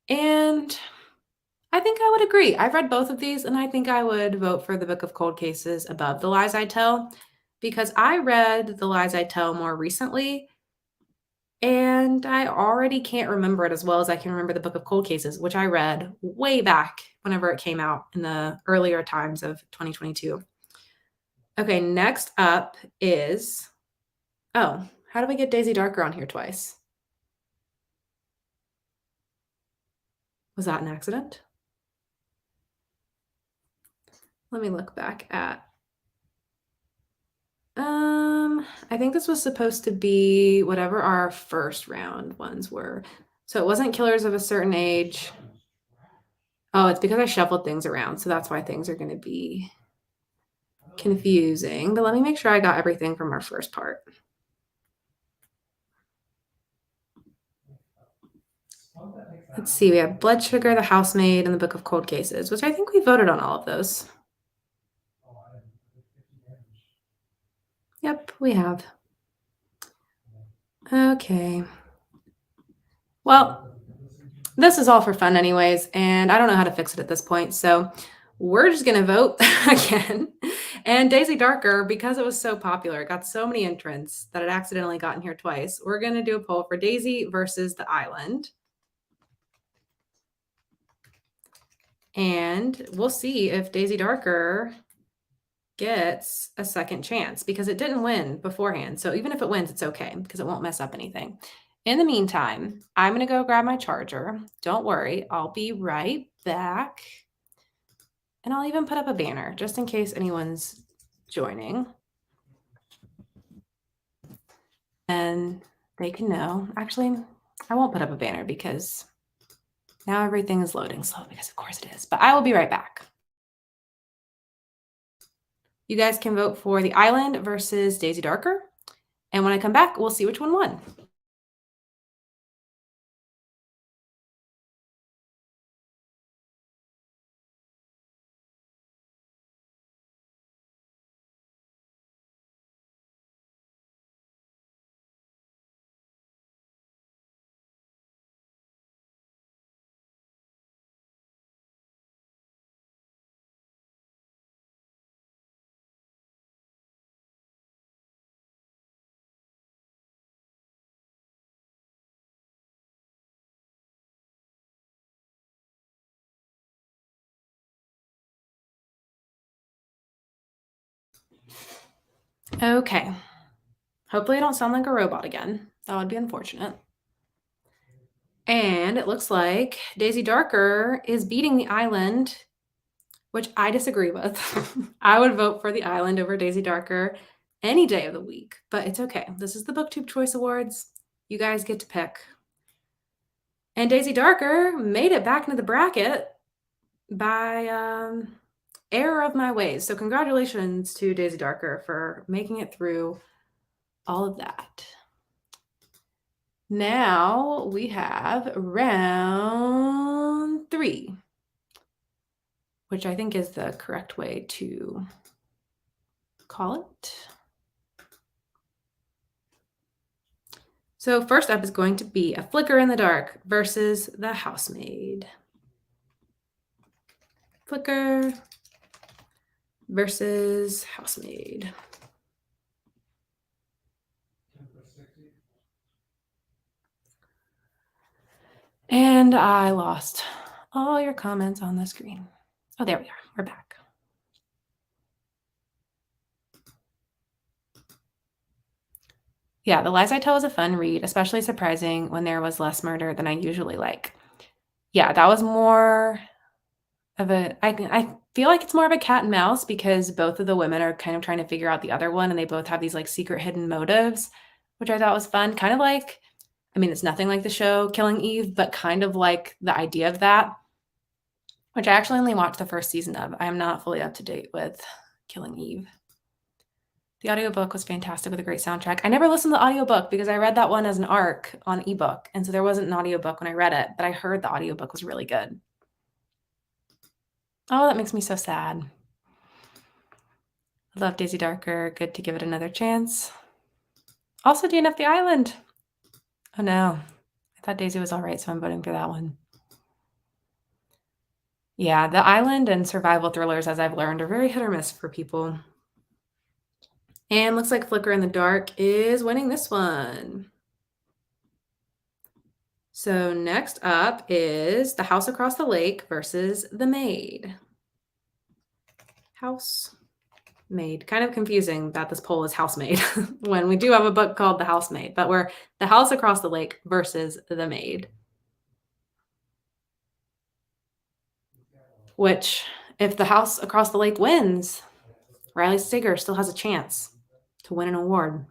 And I think I would agree. I've read both of these, and I think I would vote for the Book of Cold Cases above The Lies I Tell, because I read The Lies I Tell more recently, and I already can't remember it as well as I can remember the Book of Cold Cases, which I read way back whenever it came out in the earlier times of 2022. Okay, next up is, oh, how do we get Daisy Darker on here twice? Was that an accident? Let me look back at,
I think this was supposed to be whatever our first round ones were. So it wasn't Killers of a Certain Age. Oh, it's because I shuffled things around, so that's why things are going to be confusing. But let me make sure I got everything from our first part. Let's see, we have Blood Sugar, The Housemaid, and the Book of Cold Cases, which I think we voted on all of those. Yep, we have. Okay. Well, this is all for fun anyways, and I don't know how to fix it at this point, so we're just gonna vote again. And Daisy Darker, because it was so popular, it got so many entrants that it accidentally got in here twice. We're gonna do a poll for Daisy versus The Island. And we'll see if Daisy Darker gets a second chance because it didn't win beforehand. So even if it wins, it's okay because it won't mess up anything. In the meantime, I'm going to go grab my charger. Don't worry, I'll be right back. And I'll even put up a banner just in case anyone's joining. And they can know. Actually, I won't put up a banner because now everything is loading slow because of course it is. But I will be right back. You guys can vote for The Island versus Daisy Darker. And when I come back, we'll see which one won. Okay. Hopefully I don't sound like a robot again. That would be unfortunate. And it looks like Daisy Darker is beating The Island, which I disagree with. I would vote for The Island over Daisy Darker any day of the week, but it's okay. This is the BookTube Choice Awards. You guys get to pick. And Daisy Darker made it back into the bracket by error of my ways. So congratulations to Daisy Darker for making it through all of that. Now we have round 3, which I think is the correct way to call it. So first up is going to be A Flicker in the Dark versus The Housemaid. Flicker versus Housemaid. And I lost all your comments on the screen. Oh, there we are. We're back. Yeah, The Lies I Tell is a fun read, especially surprising when there was less murder than I usually like. Yeah, that was more of a I feel like it's more of a cat and mouse because both of the women are kind of trying to figure out the other one, and they both have these, like, secret hidden motives, which I thought was fun. Kind of like I mean, it's nothing like the show Killing Eve, but kind of like the idea of that, which I actually only watched the first season of. I am not fully up to date with Killing Eve. The audiobook was fantastic with a great soundtrack. I never listened to the audiobook because I read that one as an ARC on ebook, and so there wasn't an audiobook when I read it, but I heard the audiobook was really good. Oh, that makes me so sad. I love Daisy Darker. Good to give it another chance. Also, DNF The Island. Oh no. I thought Daisy was all right, so I'm voting for that one. Yeah, The Island and survival thrillers, as I've learned, are very hit or miss for people. And looks like Flicker in the Dark is winning this one. So next up is The House Across the Lake versus The Maid. Housemaid. Kind of confusing that this poll is Housemaid when we do have a book called The Housemaid, but we're The House Across the Lake versus The Maid. Which, if The House Across the Lake wins, Riley Sager still has a chance to win an award.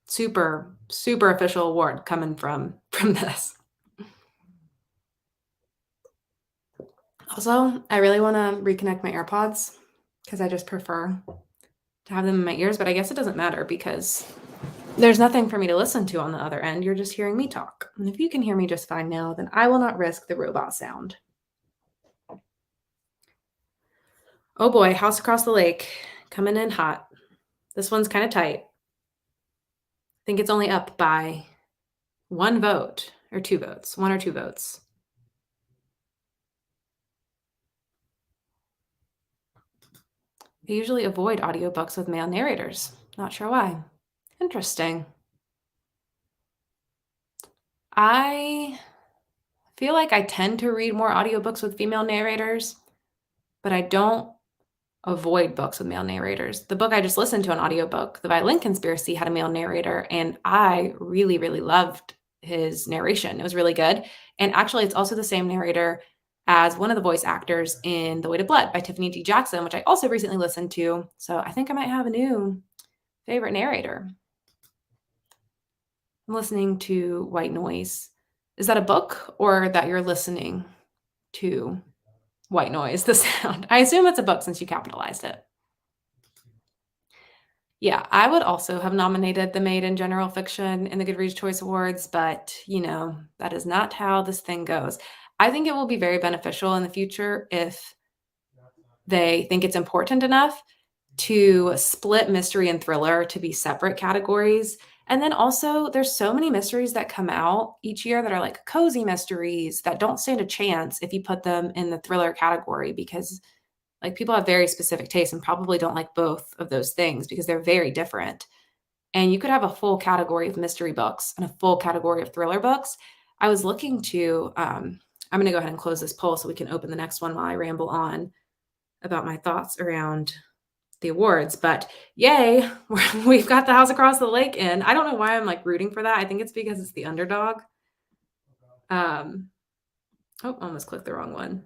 super, super official award coming from this. Also, I really want to reconnect my AirPods because I just prefer to have them in my ears, but I guess it doesn't matter because there's nothing for me to listen to on the other end. You're just hearing me talk. And if you can hear me just fine now, then I will not risk the robot sound. Oh boy, House Across the Lake coming in hot. This one's kind of tight. I think it's only up by one vote or two votes, one or two votes. I usually avoid audiobooks with male narrators. Not sure why. Interesting. I feel like I tend to read more audiobooks with female narrators, but I don't avoid books with male narrators. The book I just listened to, an audiobook, The Violin Conspiracy, had a male narrator, and I really, really loved his narration. It was really good. And actually, it's also the same narrator as one of the voice actors in The Way to Blood by Tiffany D. Jackson, which I also recently listened to. So I think I might have a new favorite narrator. I'm listening to White Noise. Is that a book or that you're listening to White Noise, the sound? I assume it's a book since you capitalized it. Yeah, I would also have nominated The Maid in General Fiction in the Goodreads Choice Awards, but, that is not how this thing goes. I think it will be very beneficial in the future if they think it's important enough to split mystery and thriller to be separate categories. And then also, there's so many mysteries that come out each year that are like cozy mysteries that don't stand a chance if you put them in the thriller category because like people have very specific tastes and probably don't like both of those things because they're very different. And you could have a full category of mystery books and a full category of thriller books. I was looking to, I'm going to go ahead and close this poll so we can open the next one while I ramble on about my thoughts around the awards. But yay, we've got The House Across the Lake in. I don't know why I'm like rooting for that. I think it's because it's the underdog. Almost clicked the wrong one.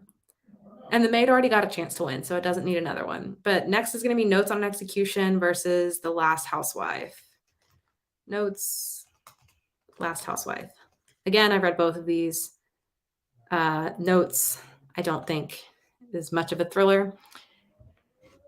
And The Maid already got a chance to win, so it doesn't need another one. But next is going to be Notes on Execution versus The Last Housewife. Notes, Last Housewife. Again, I've read both of these. Notes, I don't think is much of a thriller.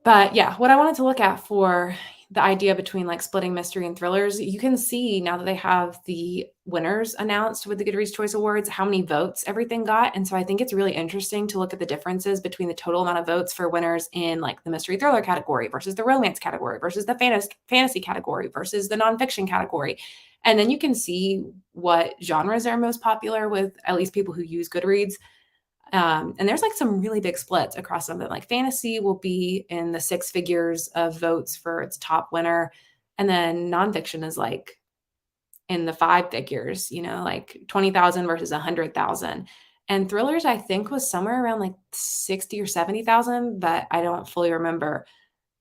But yeah, what I wanted to look at for the idea between like splitting mystery and thrillers, you can see now that they have the winners announced with the Goodreads Choice Awards, how many votes everything got. And so I think it's really interesting to look at the differences between the total amount of votes for winners in like the mystery thriller category versus the romance category versus the fantasy category versus the nonfiction category. And then you can see what genres are most popular with at least people who use Goodreads. And there's like some really big splits across some of them. Like fantasy will be in the six figures of votes for its top winner. And then nonfiction is like in the five figures, like 20,000 versus 100,000. And thrillers, I think, was somewhere around like 60 or 70,000, but I don't fully remember.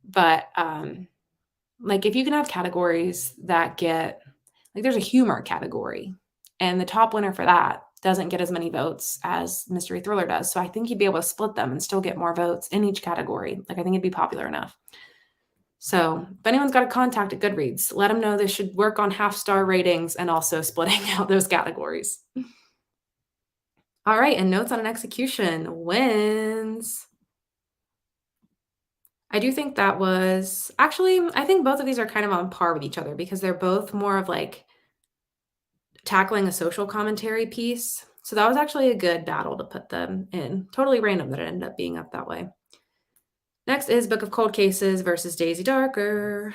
But like if you can have categories that get like there's a humor category, and the top winner for that doesn't get as many votes as mystery thriller does. So I think you'd be able to split them and still get more votes in each category. Like I think it'd be popular enough. So if anyone's got a contact at Goodreads, let them know they should work on half-star ratings and also splitting out those categories. All right, and Notes on an Execution wins. I do think that was actually, I think both of these are kind of on par with each other because they're both more of like tackling a social commentary piece. So that was actually a good battle to put them in. Totally random that it ended up being up that way. Next is Book of Cold Cases versus Daisy Darker.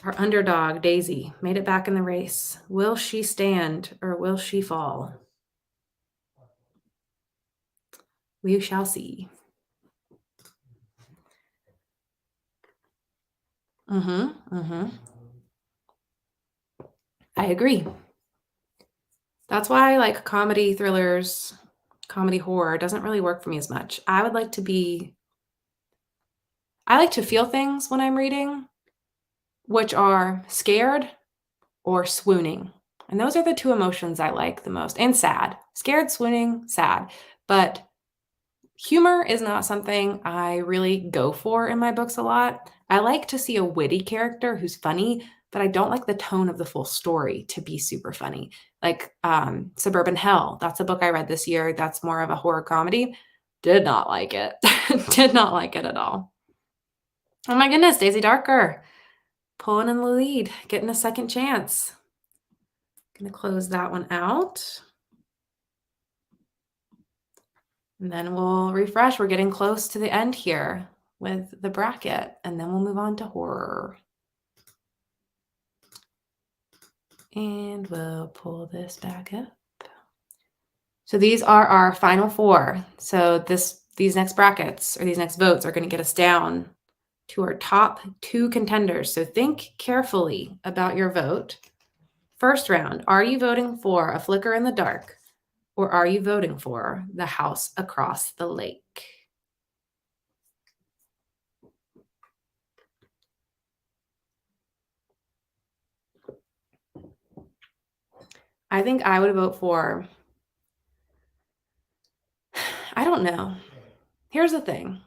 Our underdog, Daisy, made it back in the race. Will she stand or will she fall? We shall see. I agree. That's why like comedy thrillers, comedy horror doesn't really work for me as much. I like to feel things when I'm reading, which are scared or swooning. And those are the two emotions I like the most. And sad. Scared, swooning, sad. But Humor is not something I really go for in my books a lot. I like to see a witty character who's funny, but I don't like the tone of the full story to be super funny. Like Suburban Hell, that's a book I read this year. That's more of a horror comedy. Did not like it. Did not like it at all. Oh my goodness, Daisy Darker pulling in the lead, getting a second chance. Gonna close that one out. And then we'll refresh. We're getting close to the end here with the bracket, and then we'll move on to horror. And we'll pull this back up. So these are our final four. So these next brackets or these next votes are going to get us down to our top two contenders. So think carefully about your vote. First round, are you voting for A Flicker in the Dark, or are you voting for The House Across the Lake? I think I would vote for, I don't know. Here's the thing.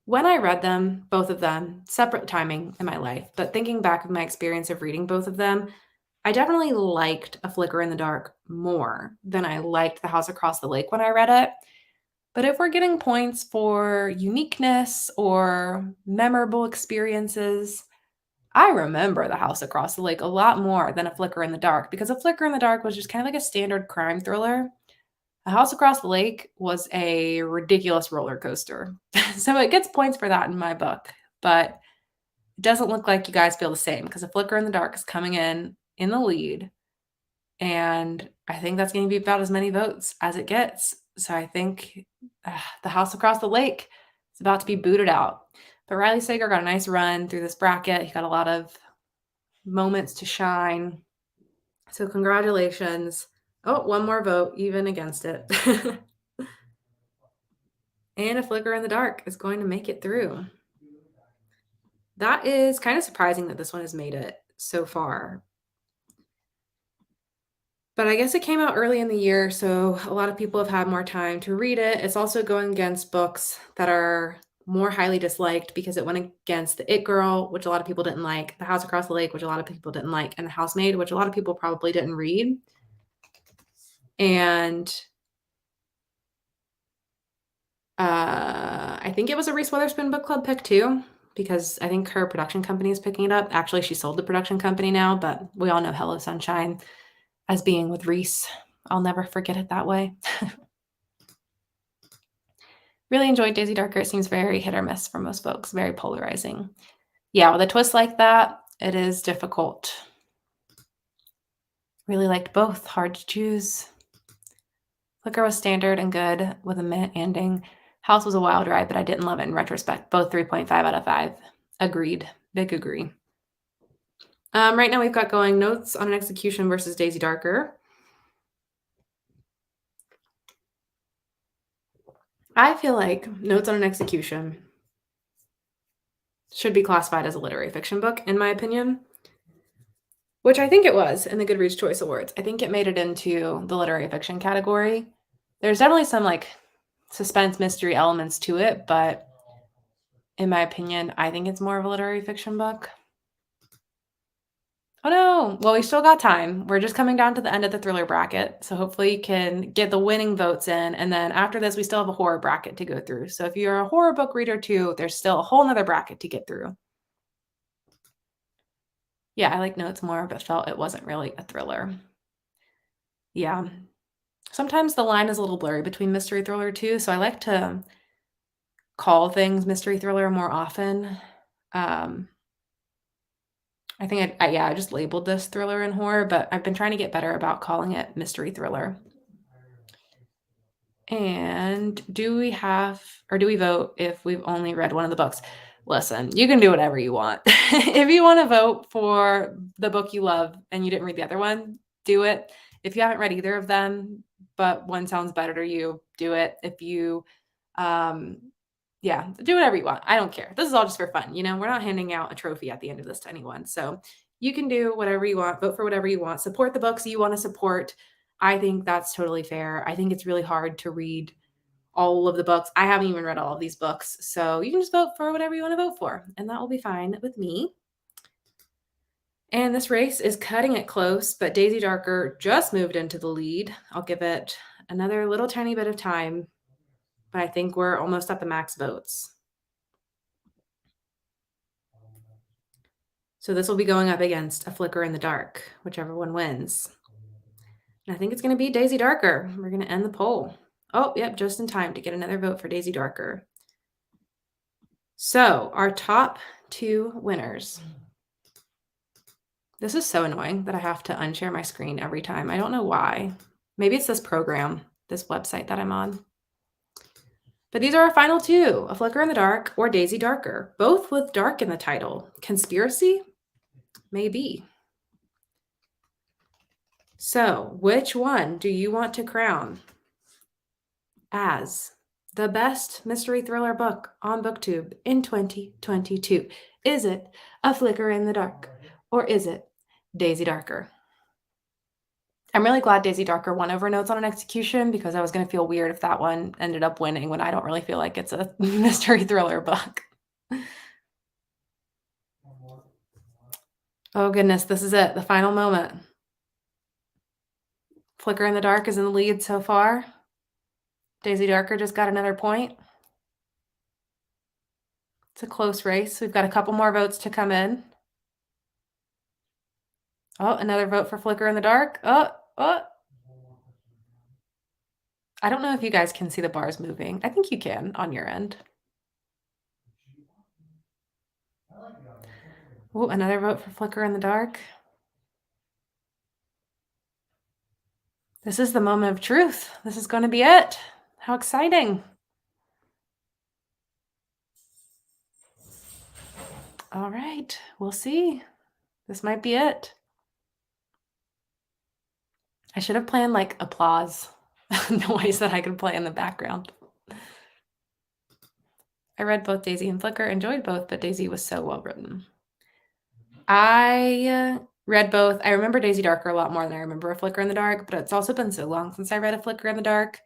When I read them, both of them, separate timing in my life, but thinking back of my experience of reading both of them, I definitely liked A Flicker in the Dark more than I liked The House Across the Lake when I read it. But if we're getting points for uniqueness or memorable experiences, I remember The House Across the Lake a lot more than A Flicker in the Dark, because A Flicker in the Dark was just kind of like a standard crime thriller. A House Across the Lake was a ridiculous roller coaster. So it gets points for that in my book, but it doesn't look like you guys feel the same, because A Flicker in the Dark is coming in the lead, and I think that's going to be about as many votes as it gets. So I think The House Across the Lake is about to be booted out. But Riley Sager got a nice run through this bracket. He got a lot of moments to shine. So congratulations. Oh, one more vote, even against it. And A Flicker in the Dark is going to make it through. That is kind of surprising that this one has made it so far. But I guess it came out early in the year, so a lot of people have had more time to read it. It's also going against books that are more highly disliked, because it went against The It Girl, which a lot of people didn't like, The House Across the Lake, which a lot of people didn't like, and The Housemaid, which a lot of people probably didn't read. And I think it was a Reese Witherspoon book club pick too, because I think her production company is picking it up. Actually, she sold the production company now, but we all know Hello Sunshine as being with Reese. I'll never forget it that way. Really enjoyed Daisy Darker. It seems very hit or miss for most folks, very polarizing. Yeah, with a twist like that, it is difficult. Really liked both. Hard to choose. Flicker was standard and good with a meh ending. House was a wild ride, but I didn't love it in retrospect. Both 3.5 out of 5. Agreed. Big agree. Right now we've got going Notes on an Execution versus Daisy Darker. I feel like Notes on an Execution should be classified as a literary fiction book, in my opinion, which I think it was in the Goodreads Choice Awards. I think it made it into the literary fiction category. There's definitely some like suspense mystery elements to it, but in my opinion, I think it's more of a literary fiction book. Oh no. Well, we still got time. We're just coming down to the end of the thriller bracket. So hopefully you can get the winning votes in. And then after this, we still have a horror bracket to go through. So if you're a horror book reader too, there's still a whole nother bracket to get through. Yeah, I like Notes more, but felt it wasn't really a thriller. Yeah. Sometimes the line is a little blurry between mystery thriller too. So I like to call things mystery thriller more often. I think I just labeled this thriller and horror, but I've been trying to get better about calling it mystery thriller. And do we vote if we've only read one of the books? Listen, you can do whatever you want. If you want to vote for the book you love and you didn't read the other one, do it. If you haven't read either of them, but one sounds better to you, do it. If you, do whatever you want. I don't care. This is all just for fun. We're not handing out a trophy at the end of this to anyone. So you can do whatever you want, vote for whatever you want, support the books you want to support. I think that's totally fair. I think it's really hard to read all of the books. I haven't even read all of these books. So you can just vote for whatever you want to vote for, and that will be fine with me. And this race is cutting it close, but Daisy Darker just moved into the lead. I'll give it another little tiny bit of time, but I think we're almost at the max votes. So this will be going up against A Flicker in the Dark, whichever one wins. And I think it's going to be Daisy Darker. We're going to end the poll. Oh, yep, just in time to get another vote for Daisy Darker. So our top 2 winners. This is so annoying that I have to unshare my screen every time. I don't know why. Maybe it's this program, this website that I'm on. But these are our final 2, A Flicker in the Dark or Daisy Darker, both with dark in the title. Conspiracy? Maybe. So, which one do you want to crown as the best mystery thriller book on BookTube in 2022? Is it A Flicker in the Dark or is it Daisy Darker? I'm really glad Daisy Darker won over Notes on an Execution because I was going to feel weird if that one ended up winning when I don't really feel like it's a mystery thriller book. Oh goodness, this is it, the final moment. Flicker in the Dark is in the lead so far. Daisy Darker just got another point. It's a close race. We've got a couple more votes to come in. Oh, another vote for Flicker in the Dark. Oh. I don't know if you guys can see the bars moving. I think you can on your end. Oh, another vote for Flicker in the Dark. This is the moment of truth. This is going to be it. How exciting. All right, we'll see. This might be it. I should have planned like applause noise that I could play in the background. I read both Daisy and Flicker, enjoyed both, but Daisy was so well written. I read both. I remember Daisy Darker a lot more than I remember A Flicker in the Dark, but it's also been so long since I read A Flicker in the Dark.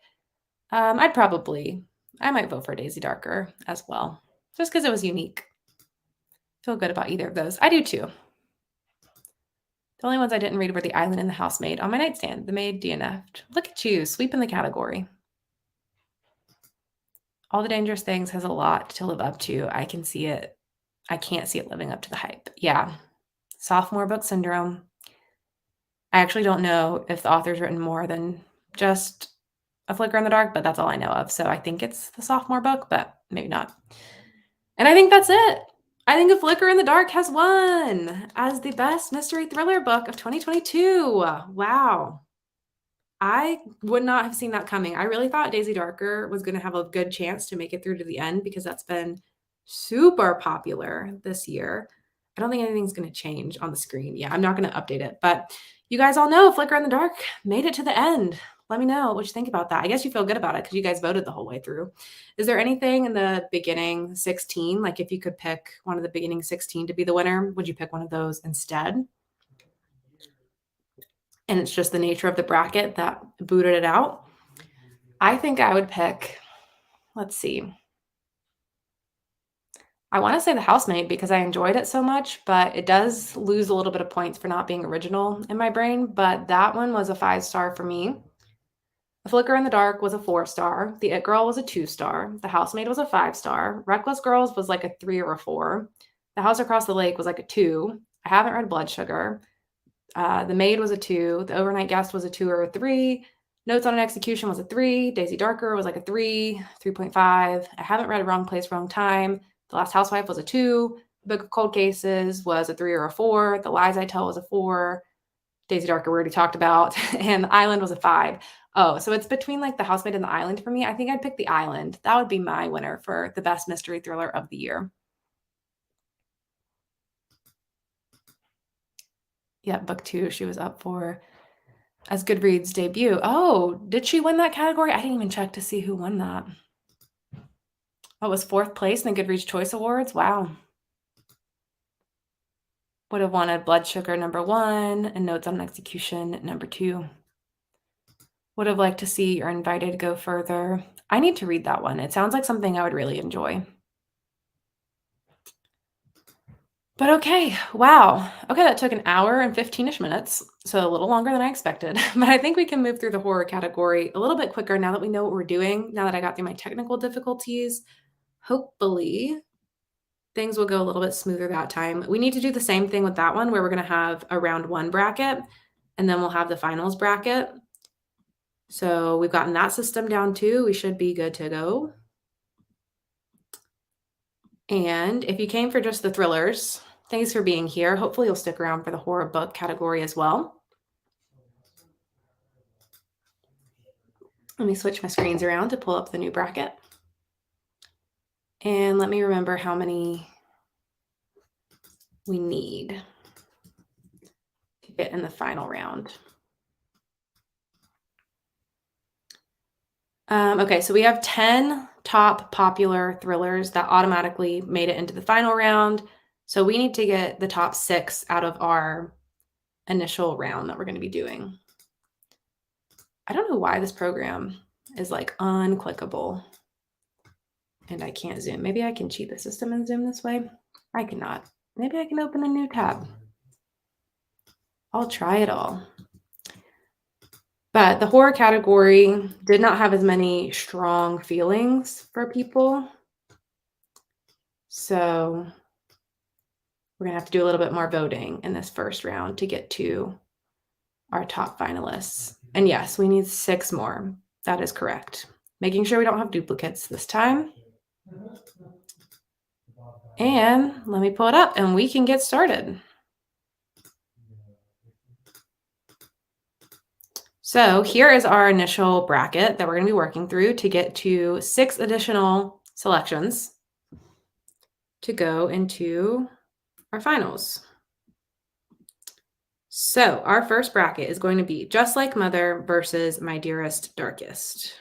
I might vote for Daisy Darker as well, just because it was unique. Feel good about either of those. I do too. The only ones I didn't read were The Island and The Housemaid. On my nightstand, The Maid DNF'd. Look at you, sweeping the category. All the Dangerous Things has a lot to live up to. I can see it. I can't see it living up to the hype. Yeah. Sophomore book syndrome. I actually don't know if the author's written more than just A Flicker in the Dark, but that's all I know of. So I think it's the sophomore book, but maybe not. And I think that's it. I think A Flicker in the Dark has won as the best mystery thriller book of 2022. Wow. I would not have seen that coming. I really thought Daisy Darker was going to have a good chance to make it through to the end because that's been super popular this year. I don't think anything's going to change on the screen. Yeah, I'm not going to update it. But you guys all know Flicker in the Dark made it to the end. Let me know what you think about that. I guess you feel good about it because you guys voted the whole way through. Is there anything in the beginning 16, like if you could pick one of the beginning 16 to be the winner, would you pick one of those instead? And it's just the nature of the bracket that booted it out. I think I would pick, let's see. I want to say The Housemaid because I enjoyed it so much, but it does lose a little bit of points for not being original in my brain. But that one was a 5-star for me. A Flicker in the Dark was a 4-star. The It Girl was a 2-star. The Housemaid was a 5-star. Reckless Girls was like a 3 or a 4. The House Across the Lake was like a 2. I haven't read Blood Sugar. The Maid was a 2. The Overnight Guest was a 2 or a 3. Notes on an Execution was a 3. Daisy Darker was like a 3, 3.5. I haven't read Wrong Place, Wrong Time. The Last Housewife was a 2. The Book of Cold Cases was a 3 or a 4. The Lies I Tell was a 4. Daisy Darker we already talked about. And The Island was a 5. Oh, so it's between like The Housemaid and The Island for me. I think I'd pick The Island. That would be my winner for the best mystery thriller of the year. Yeah, book 2 she was up for as Goodreads debut. Oh, did she win that category? I didn't even check to see who won that. Oh, it was 4th place in the Goodreads Choice Awards. Wow. Would have wanted Blood Sugar number 1 and Notes on an Execution number 2. would have liked to see or invited to go further. I need to read that one. It sounds like something I would really enjoy. But okay, wow. Okay, that took an hour and 15-ish minutes, so a little longer than I expected. But I think we can move through the horror category a little bit quicker now that we know what we're doing, now that I got through my technical difficulties. Hopefully, things will go a little bit smoother that time. We need to do the same thing with that one where we're going to have a round 1 bracket, and then we'll have the finals bracket. So we've gotten that system down too. We should be good to go. And if you came for just the thrillers, thanks for being here. Hopefully you'll stick around for the horror book category as well. Let me switch my screens around to pull up the new bracket. And let me remember how many we need to get in the final round. Okay, so we have 10 top popular thrillers that automatically made it into the final round. So we need to get the top 6 out of our initial round that we're going to be doing. I don't know why this program is like unclickable and I can't zoom. Maybe I can cheat the system and zoom this way. I cannot. Maybe I can open a new tab. I'll try it all. But the horror category did not have as many strong feelings for people. So we're going to have to do a little bit more voting in this first round to get to our top finalists. And yes, we need 6 more. That is correct. Making sure we don't have duplicates this time. And let me pull it up and we can get started. So here is our initial bracket that we're going to be working through to get to 6 additional selections to go into our finals. So our first bracket is going to be Just Like Mother versus My Dearest Darkest.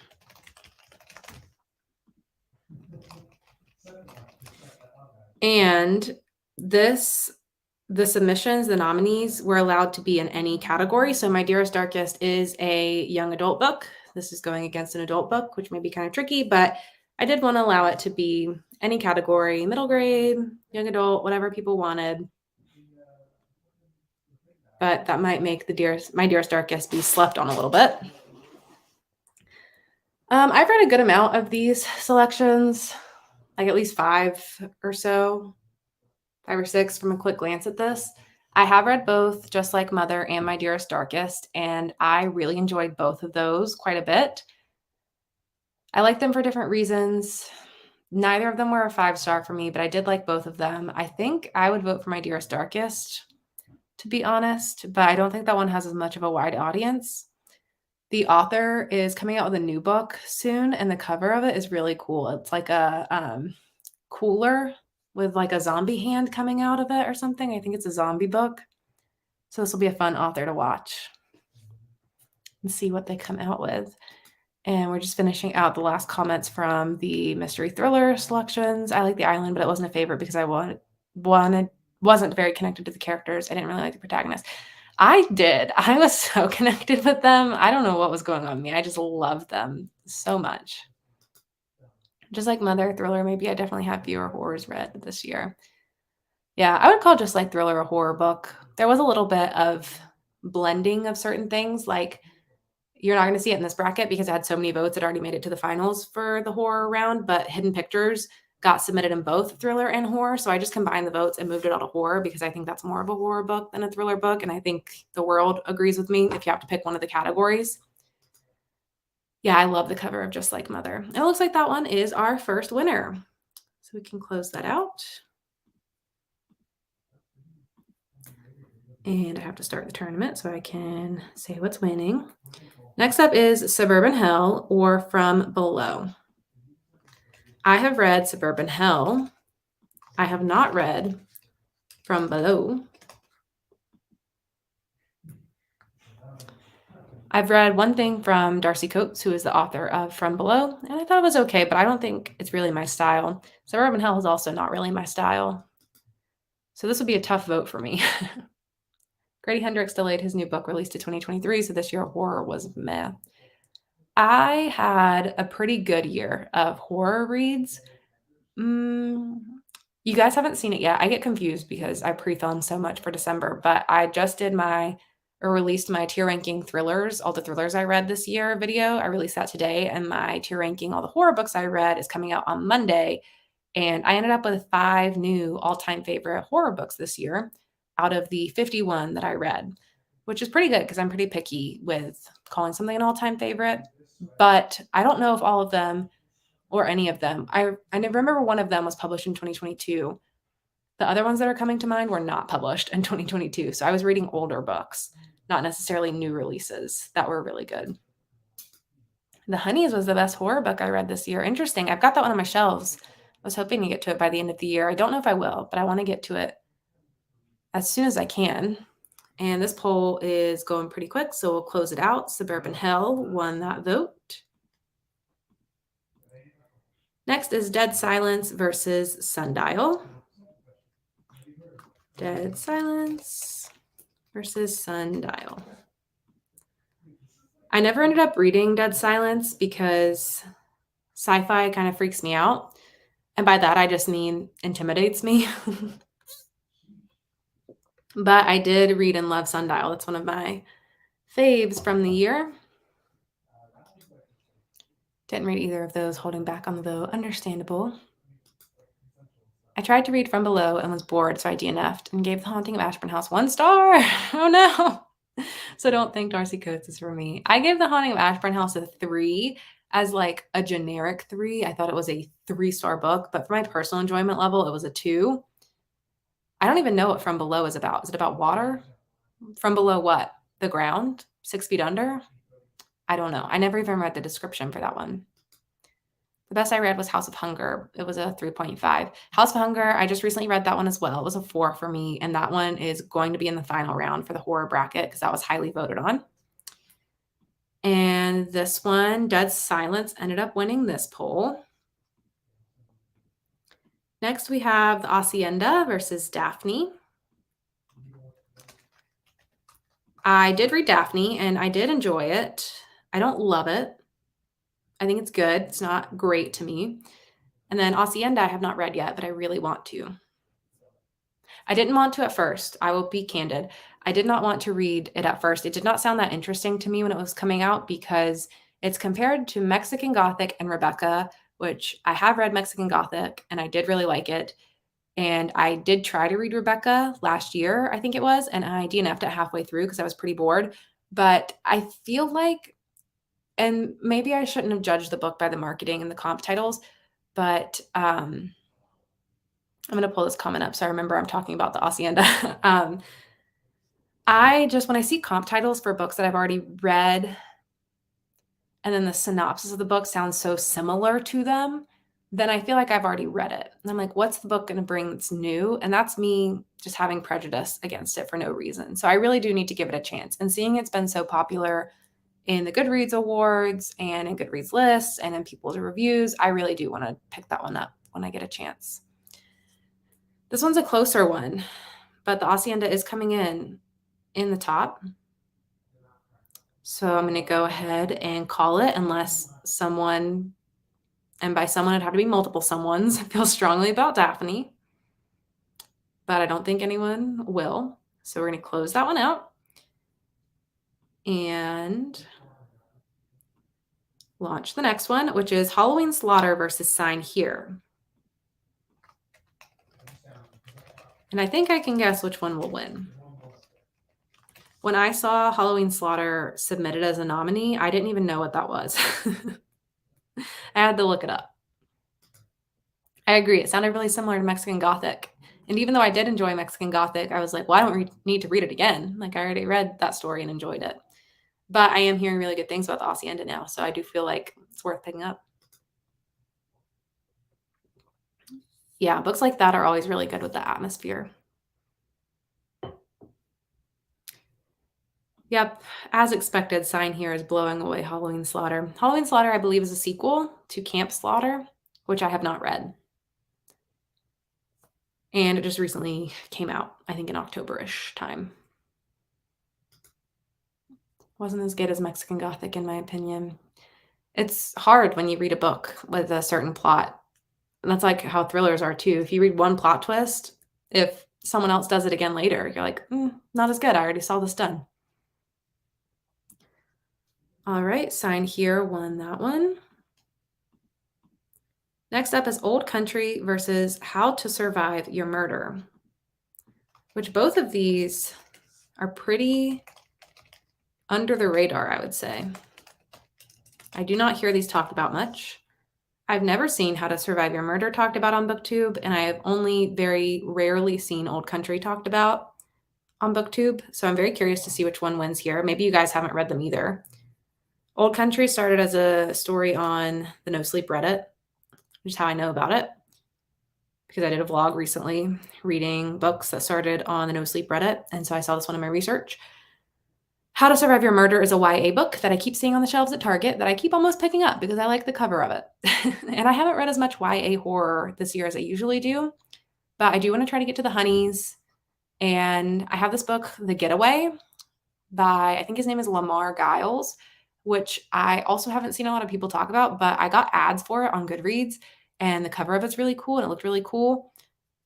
And the submissions, the nominees were allowed to be in any category. So My Dearest Darkest is a young adult book. This is going against an adult book, which may be kind of tricky, but I did want to allow it to be any category, middle grade, young adult, whatever people wanted. But that might make My Dearest Darkest be slept on a little bit. I've read a good amount of these selections, like at least 5 or so. 5 or 6 from a quick glance at this. I have read both Just Like Mother and My Dearest Darkest, and I really enjoyed both of those quite a bit. I like them for different reasons. Neither of them were a 5-star for me, but I did like both of them. I think I would vote for My Dearest Darkest, to be honest, but I don't think that one has as much of a wide audience. The author is coming out with a new book soon, and the cover of it is really cool. It's like a cooler with like a zombie hand coming out of it or something. I think it's a zombie book. So this will be a fun author to watch and see what they come out with. And we're just finishing out the last comments from the mystery thriller selections. I like The Island, but it wasn't a favorite because I wasn't very connected to the characters. I didn't really like the protagonist. I did. I was so connected with them. I don't know what was going on with me. I just loved them so much. Just Like Mother, thriller, maybe I definitely have fewer horrors read this year. Yeah, I would call Just Like Thriller a horror book. There was a little bit of blending of certain things. Like, you're not going to see it in this bracket because it had so many votes it already made it to the finals for the horror round, but Hidden Pictures got submitted in both thriller and horror. So I just combined the votes and moved it all to horror because I think that's more of a horror book than a thriller book. And I think the world agrees with me if you have to pick one of the categories. Yeah, I love the cover of Just Like Mother. And it looks like that one is our first winner. So we can close that out. And I have to start the tournament so I can say what's winning. Next up is Suburban Hell or From Below. I have read Suburban Hell. I have not read From Below. I've read one thing from Darcy Coates, who is the author of From Below, and I thought it was okay, but I don't think it's really my style. Suburban Hell is also not really my style. So this would be a tough vote for me. Grady Hendrix delayed his new book release to 2023, so this year horror was meh. I had a pretty good year of horror reads. You guys haven't seen it yet. I get confused because I pre-filmed so much for December, but I just did or released my tier ranking thrillers, all the thrillers I read this year video. I released that today, and my tier ranking, all the horror books I read, is coming out on Monday. And I ended up with 5 new all-time favorite horror books this year out of the 51 that I read, which is pretty good because I'm pretty picky with calling something an all-time favorite. But I don't know if all of them or any of them. I remember one of them was published in 2022. The other ones that are coming to mind were not published in 2022. So I was reading older books, not necessarily new releases that were really good. The Honeys was the best horror book I read this year. Interesting. I've got that one on my shelves. I was hoping to get to it by the end of the year. I don't know if I will, but I want to get to it as soon as I can. And this poll is going pretty quick, so we'll close it out. Suburban Hell won that vote. Next is Dead Silence versus Sundial. Dead Silence versus Sundial. I never ended up reading Dead Silence because sci-fi kind of freaks me out. And by that, I just mean intimidates me. But I did read and love Sundial. It's one of my faves from the year. Didn't read either of those, holding back on the vote. Understandable. I tried to read From Below and was bored, so I DNF'd and gave The Haunting of Ashburn House 1 star. Oh no. So don't think Darcy Coates is for me. I gave The Haunting of Ashburn House a 3 as like a generic 3. I thought it was a 3-star book, but for my personal enjoyment level, it was a 2. I don't even know what From Below is about. Is it about water? From below what? The ground? 6 feet under? I don't know. I never even read the description for that one. The best I read was House of Hunger. It was a 3.5. House of Hunger, I just recently read that one as well. It was a 4 for me, and that one is going to be in the final round for the horror bracket because that was highly voted on. And this one, Dead Silence, ended up winning this poll. Next, we have The Hacienda versus Daphne. I did read Daphne, and I did enjoy it. I don't love it. I think it's good. It's not great to me. And then Hacienda I have not read yet, but I really want to. I didn't want to at first. I will be candid. I did not want to read it at first. It did not sound that interesting to me when it was coming out because it's compared to Mexican Gothic and Rebecca, which I have read Mexican Gothic and I did really like it. And I did try to read Rebecca last year, I think it was, and I DNF'd it halfway through because I was pretty bored. But I feel like, and maybe I shouldn't have judged the book by the marketing and the comp titles, but I'm going to pull this comment up so I remember I'm talking about the Hacienda. When I see comp titles for books that I've already read, and then the synopsis of the book sounds so similar to them, then I feel like I've already read it. And I'm like, what's the book going to bring that's new? And that's me just having prejudice against it for no reason. So I really do need to give it a chance. And seeing it's been so popular in the Goodreads Awards and in Goodreads lists and in people's reviews, I really do want to pick that one up when I get a chance. This one's a closer one, but the Hacienda is coming in the top. So I'm going to go ahead and call it unless someone, and by someone it'd have to be multiple someones, feel strongly about Daphne. But I don't think anyone will. So we're going to close that one out. And launch the next one, which is Halloween Slaughter versus Sign Here. And I think I can guess which one will win. When I saw Halloween Slaughter submitted as a nominee, I didn't even know what that was. I had to look it up. I agree. It sounded really similar to Mexican Gothic. And even though I did enjoy Mexican Gothic, I was like, well, I don't need to read it again. Like, I already read that story and enjoyed it. But I am hearing really good things about the Hacienda now, so I do feel like it's worth picking up. Yeah, books like that are always really good with the atmosphere. Yep, as expected, Sign Here is blowing away Halloween Slaughter. Halloween Slaughter, I believe, is a sequel to Camp Slaughter, which I have not read. And it just recently came out, I think in October-ish time. Wasn't as good as Mexican Gothic, in my opinion. It's hard when you read a book with a certain plot, and that's, like, how thrillers are too. If you read one plot twist, if someone else does it again later, you're like, not as good, I already saw this done." Alright, Sign Here won that one. Next up is Old Country versus How to Survive Your Murder, which both of these are pretty under the radar, I would say. I do not hear these talked about much. I've never seen How to Survive Your Murder talked about on BookTube, and I have only very rarely seen Old Country talked about on BookTube, so I'm very curious to see which one wins here. Maybe you guys haven't read them either. Old Country started as a story on the No Sleep Reddit, which is how I know about it, because I did a vlog recently reading books that started on the No Sleep Reddit, and so I saw this one in my research. How to Survive Your Murder is a YA book that I keep seeing on the shelves at Target that I keep almost picking up because I like the cover of it. And I haven't read as much YA horror this year as I usually do, but I do want to try to get to the Honeys. And I have this book, The Getaway, by I think his name is Lamar Giles, which I also haven't seen a lot of people talk about, but I got ads for it on Goodreads, and the cover of it's really cool, and it looked really cool.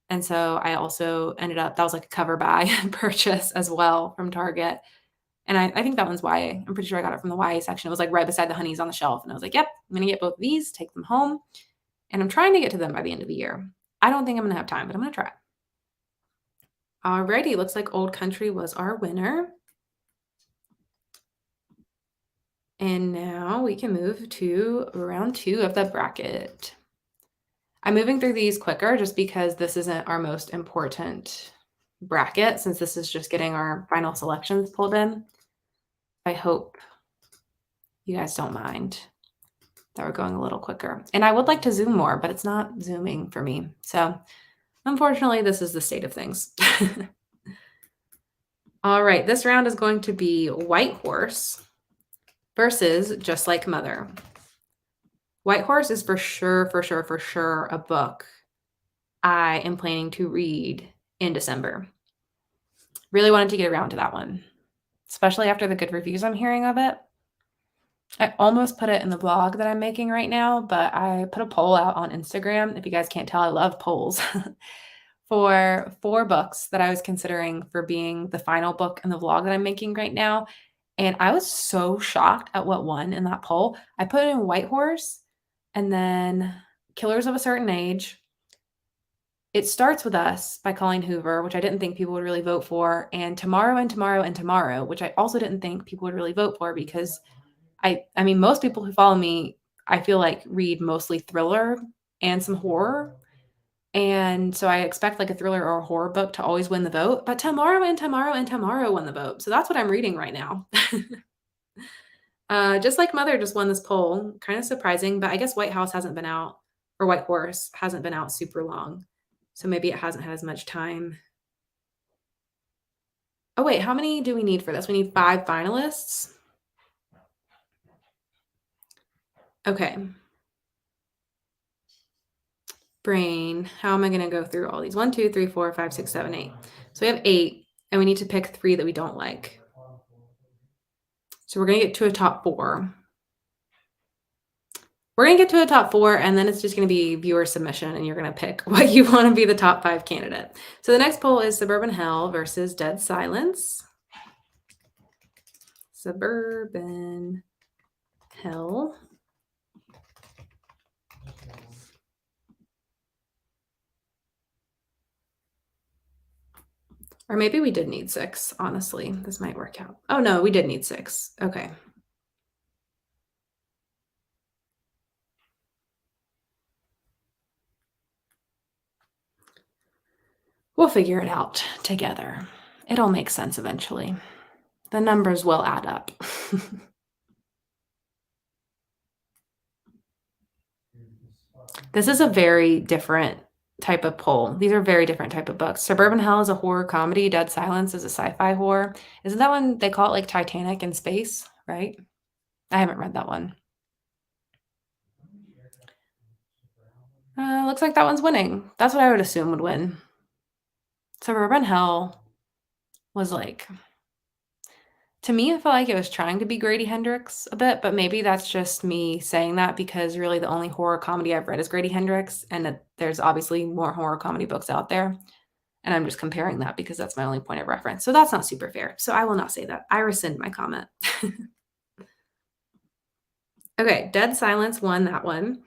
And so I also ended up that was like a cover buy purchase as well from Target. And I think that one's YA. I'm pretty sure I got it from the YA section. It was like right beside the Honeys on the shelf. And I was like, yep, I'm going to get both of these, take them home. And I'm trying to get to them by the end of the year. I don't think I'm going to have time, but I'm going to try. Alrighty, looks like Old Country was our winner. And now we can move to round 2 of the bracket. I'm moving through these quicker just because this isn't our most important bracket, since this is just getting our final selections pulled in. I hope you guys don't mind that we're going a little quicker. And I would like to zoom more, but it's not zooming for me. So unfortunately, this is the state of things. All right, this round is going to be White Horse versus Just Like Mother. White Horse is for sure a book I am planning to read in December. Really wanted to get around to that one, especially after the good reviews I'm hearing of it. I almost put it in the blog that I'm making right now, but I put a poll out on Instagram. If you guys can't tell, I love polls. For 4 books that I was considering for being the final book in the vlog that I'm making right now. And I was so shocked at what won in that poll. I put in White Horse and then Killers of a Certain Age. It Starts With Us by Colleen Hoover, which I didn't think people would really vote for, and Tomorrow and Tomorrow and Tomorrow, which I also didn't think people would really vote for because I mean, most people who follow me, I feel like read mostly thriller and some horror. And so I expect like a thriller or a horror book to always win the vote, but Tomorrow and Tomorrow and Tomorrow won the vote. So that's what I'm reading right now. Just Like Mother just won this poll. Kind of surprising, but I guess White House hasn't been out, or White Horse hasn't been out super long. So maybe it hasn't had as much time. Oh, wait, how many do we need for this? We need 5 finalists. Okay. Brain, how am I going to go through all these? 1, 2, 3, 4, 5, 6, 7, 8. So we have 8, and we need to pick 3 that we don't like. So we're going to get to a top 4. We're going to get to a top 4, and then it's just going to be viewer submission, and you're going to pick what you want to be the top 5 candidate. So the next poll is Suburban Hell versus Dead Silence. Suburban Hell. Or maybe we did need 6, honestly. This might work out. Oh, no, we did need 6. Okay. We'll figure it out together. It'll make sense eventually. The numbers will add up. This is a very different type of poll. These are very different type of books. Suburban Hell is a horror comedy. Dead Silence is a sci-fi horror. Isn't that one, they call it like Titanic in space, right? I haven't read that one. Looks like that one's winning. That's what I would assume would win. Suburban Hell was like, To me, I felt like it was trying to be Grady Hendrix a bit, but maybe that's just me saying that because really the only horror comedy I've read is Grady Hendrix, and there's obviously more horror comedy books out there. And I'm just comparing that because that's my only point of reference. So that's not super fair. So I will not say that. I rescind my comment. Okay, Dead Silence won that one.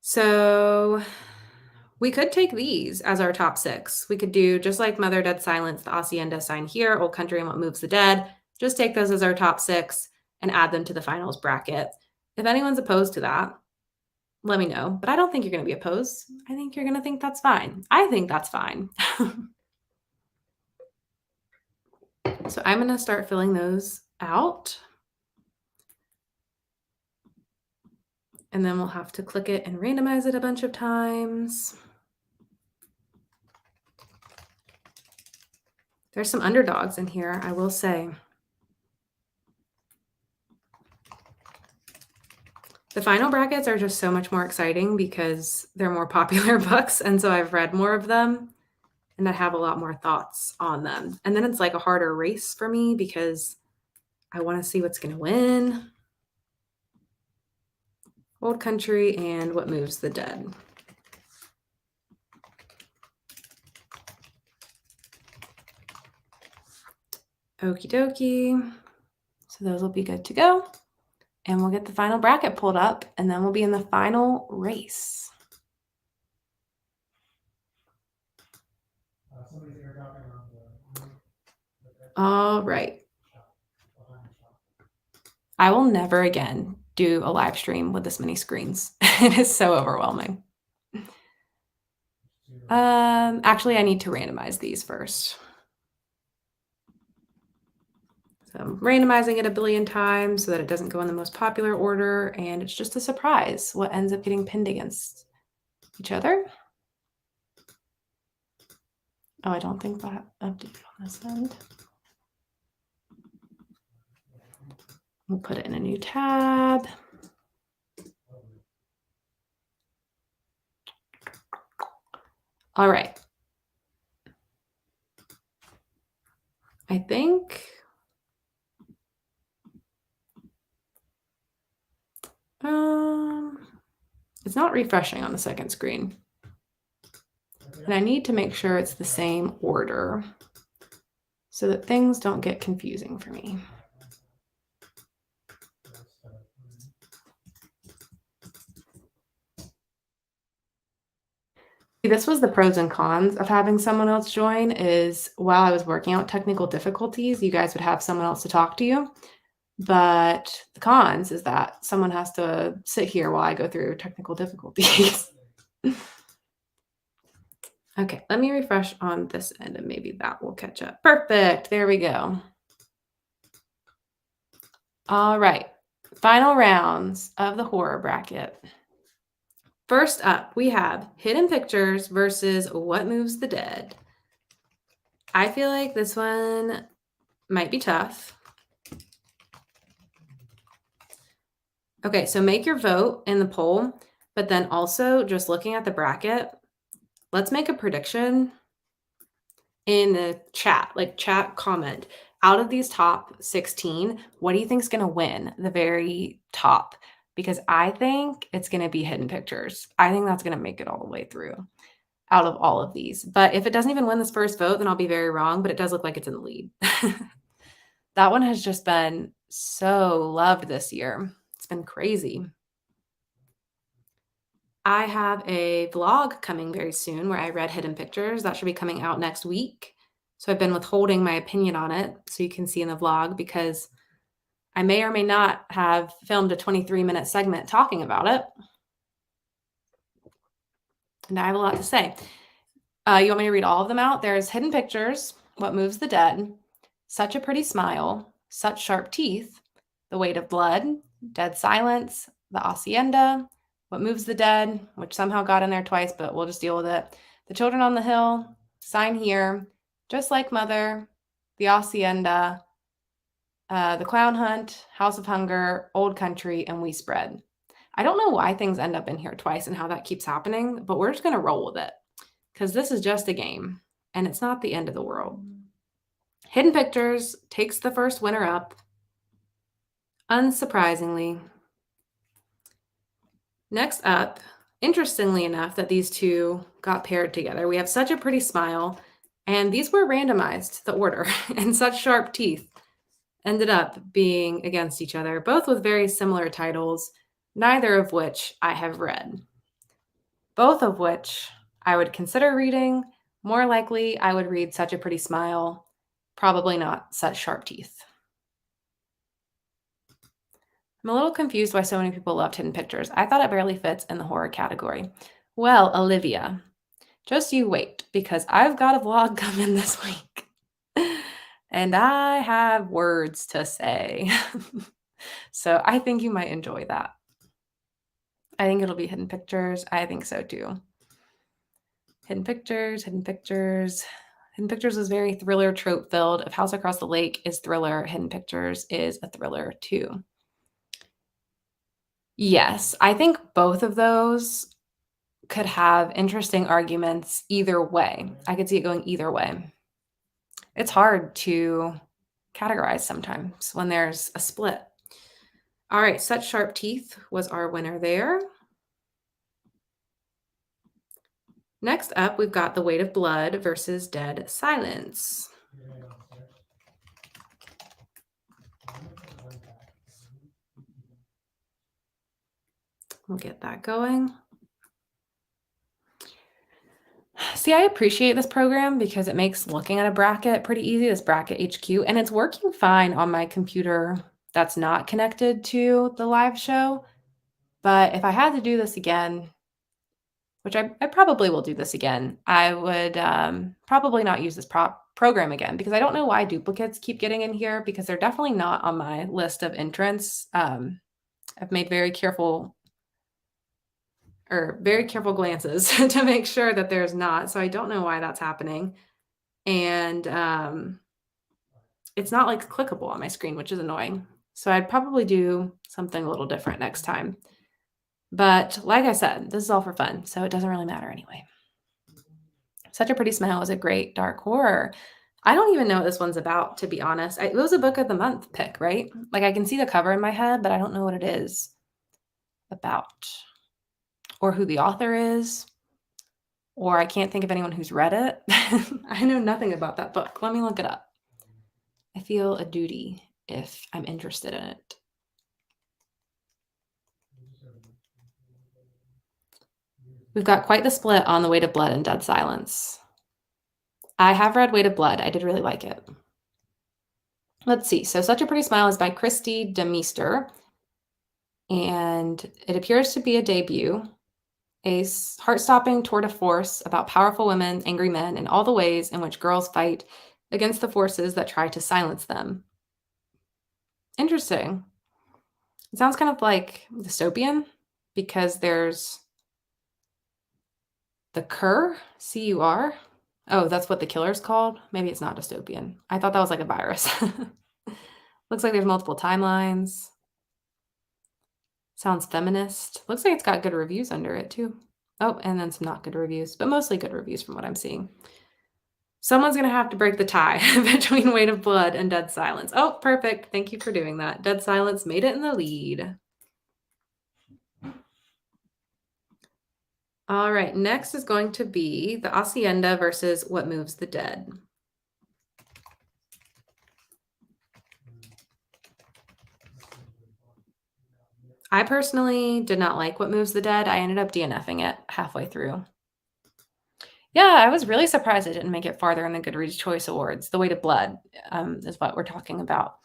So we could take these as our top 6. We could do just like Mother, Dead Silence, The Hacienda, Sign Here, Old Country, and What Moves the Dead. Just take those as our top 6 and add them to the finals bracket. If anyone's opposed to that, let me know. But I don't think you're going to be opposed. I think you're going to think that's fine. I think that's fine. So I'm going to start filling those out. And then we'll have to click it and randomize it a bunch of times. There's some underdogs in here, I will say. The final brackets are just so much more exciting because they're more popular books. And so I've read more of them and I have a lot more thoughts on them. And then it's like a harder race for me because I want to see what's going to win. Old Country and What Moves the Dead. Okie dokie. So those will be good to go. And we'll get the final bracket pulled up and then we'll be in the final race. All right. I will never again do a live stream with this many screens. It is so overwhelming. Actually, I need to randomize these first. So I'm randomizing it a billion times so that it doesn't go in the most popular order, and it's just a surprise what ends up getting pinned against each other. Oh, I don't think that updated on this end. We'll put it in a new tab. All right. I think it's not refreshing on the second screen. And I need to make sure it's the same order so that things don't get confusing for me. This was the pros and cons of having someone else join is while I was working out technical difficulties, you guys would have someone else to talk to you. But the cons is that someone has to sit here while I go through technical difficulties. Okay, let me refresh on this end and maybe that will catch up. Perfect. There we go. All right. Final rounds of the horror bracket. First up, we have Hidden Pictures versus What Moves the Dead. I feel like this one might be tough. Okay, so make your vote in the poll, but then also just looking at the bracket, let's make a prediction in the chat, like chat comment. Out of these top 16, what do you think is going to win the very top? Because I think it's going to be Hidden Pictures. I think that's going to make it all the way through out of all of these. But if it doesn't even win this first vote, then I'll be very wrong, but it does look like it's in the lead. That one has just been so loved this year. It's been crazy. I have a vlog coming very soon where I read Hidden Pictures. That should be coming out next week. So I've been withholding my opinion on it so you can see in the vlog because I may or may not have filmed a 23-minute segment talking about it. And I have a lot to say. You want me to read all of them out? There's Hidden Pictures, What Moves the Dead, Such a Pretty Smile, Such Sharp Teeth, The Weight of Blood, Dead Silence, The Hacienda, What Moves the Dead, which somehow got in there twice, but we'll just deal with it. The Children on the Hill, Sign Here, Just Like Mother, The Hacienda, The Clown Hunt, House of Hunger, Old Country, and We Spread. I don't know why things end up in here twice and how that keeps happening, but we're just going to roll with it because this is just a game and it's not the end of the world. Hidden Pictures takes the first winner up, unsurprisingly. Next up, interestingly enough, that these two got paired together, we have Such a Pretty Smile, and these were randomized, the order, and Such Sharp Teeth ended up being against each other, both with very similar titles, neither of which I have read. Both of which I would consider reading. More likely, I would read Such a Pretty Smile, probably not Such Sharp Teeth. I'm a little confused why so many people loved Hidden Pictures. I thought it barely fits in the horror category. Well, Olivia, just you wait, because I've got a vlog coming this week. And I have words to say. So I think you might enjoy that. I think it'll be Hidden Pictures. I think so too. Hidden Pictures, Hidden Pictures. Hidden Pictures is very thriller trope filled. If House Across the Lake is thriller, Hidden Pictures is a thriller too. Yes, I think both of those could have interesting arguments either way. I could see it going either way. It's hard to categorize sometimes when there's a split. All right, Such Sharp Teeth was our winner there. Next up, we've got The Weight of Blood versus Dead Silence. We'll get that going. See, I appreciate this program because it makes looking at a bracket pretty easy, this bracket HQ, and it's working fine on my computer that's not connected to the live show. But if I had to do this again, which I probably will do this again, I would probably not use this program again because I don't know why duplicates keep getting in here because they're definitely not on my list of entrants. I've made very careful glances to make sure that there's not. So I don't know why that's happening. And it's not like clickable on my screen, which is annoying. So I'd probably do something a little different next time. But like I said, this is all for fun, so it doesn't really matter anyway. Such a Pretty Smile is a great dark horror. I don't even know what this one's about, to be honest. It was a book of the month pick, right? Like I can see the cover in my head, but I don't know what it is about or who the author is, or I can't think of anyone who's read it. I know nothing about that book. Let me look it up. I feel a duty if I'm interested in it. We've got quite the split on The Weight of Blood and Dead Silence. I have read Weight of Blood. I did really like it. Let's see. So Such a Pretty Smile is by Christy DeMeester, and it appears to be a debut, a heart-stopping tour de force about powerful women, angry men, and all the ways in which girls fight against the forces that try to silence them. Interesting. It sounds kind of like dystopian because there's the Cur, C-U-R. Oh, that's what the killer's called? Maybe it's not dystopian. I thought that was like a virus. Looks like there's multiple timelines. Sounds feminist. Looks like it's got good reviews under it too. Oh, and then some not good reviews, but mostly good reviews from what I'm seeing. Someone's going to have to break the tie between Weight of Blood and Dead Silence. Oh, perfect. Thank you for doing that. Dead Silence made it in the lead. All right, next is going to be The Hacienda versus What Moves the Dead. I personally did not like What Moves the Dead. I ended up DNFing it halfway through. Yeah, I was really surprised it didn't make it farther in the Goodreads Choice Awards. The Weight of Blood is what we're talking about.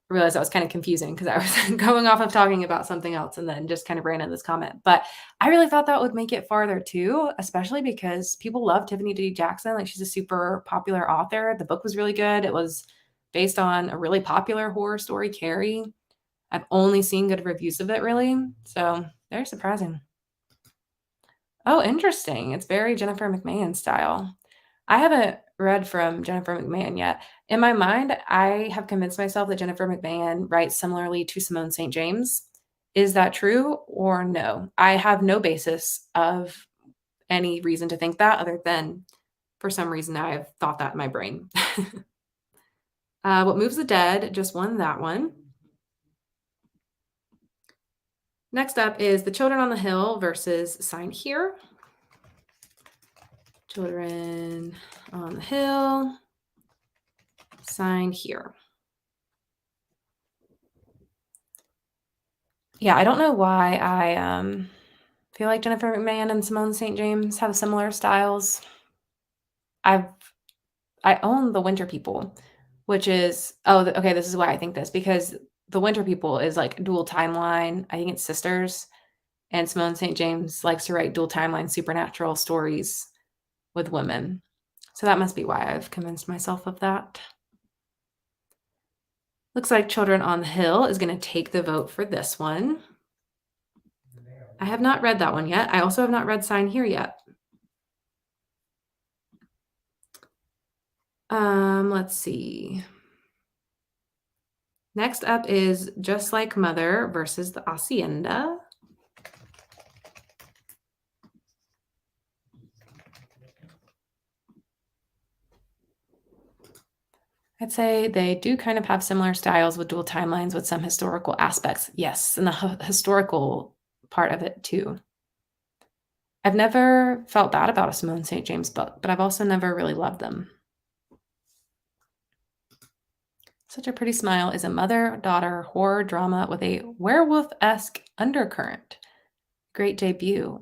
I realized that was kind of confusing because I was going off of talking about something else and then just kind of ran in this comment. But I really thought that would make it farther too, especially because people love Tiffany D. Jackson. Like she's a super popular author. The book was really good. It was based on a really popular horror story, Carrie. I've only seen good reviews of it, really. So very surprising. Oh, interesting. It's very Jennifer McMahon style. I haven't read from Jennifer McMahon yet. In my mind, I have convinced myself that Jennifer McMahon writes similarly to Simone St. James. Is that true or no? I have no basis of any reason to think that other than for some reason I've thought that in my brain. What Moves the Dead just won that one. Next up is The Children on the Hill versus Sign Here. Children on the Hill, Sign Here. Yeah, I don't know why I feel like Jennifer McMahon and Simone St. James have similar styles. I own The Winter People, which is okay, this is why I think this, because The Winter People is like dual timeline. I think it's sisters, and Simone St. James likes to write dual timeline supernatural stories with women. So that must be why I've convinced myself of that. Looks like Children on the Hill is going to take the vote for this one. I have not read that one yet. I also have not read Sign Here yet. Let's see. Next up is Just Like Mother versus The Hacienda. I'd say they do kind of have similar styles with dual timelines with some historical aspects. Yes, and the historical part of it too. I've never felt bad about a Simone St. James book, but I've also never really loved them. Such a Pretty Smile is a mother-daughter horror drama with a werewolf-esque undercurrent. Great debut.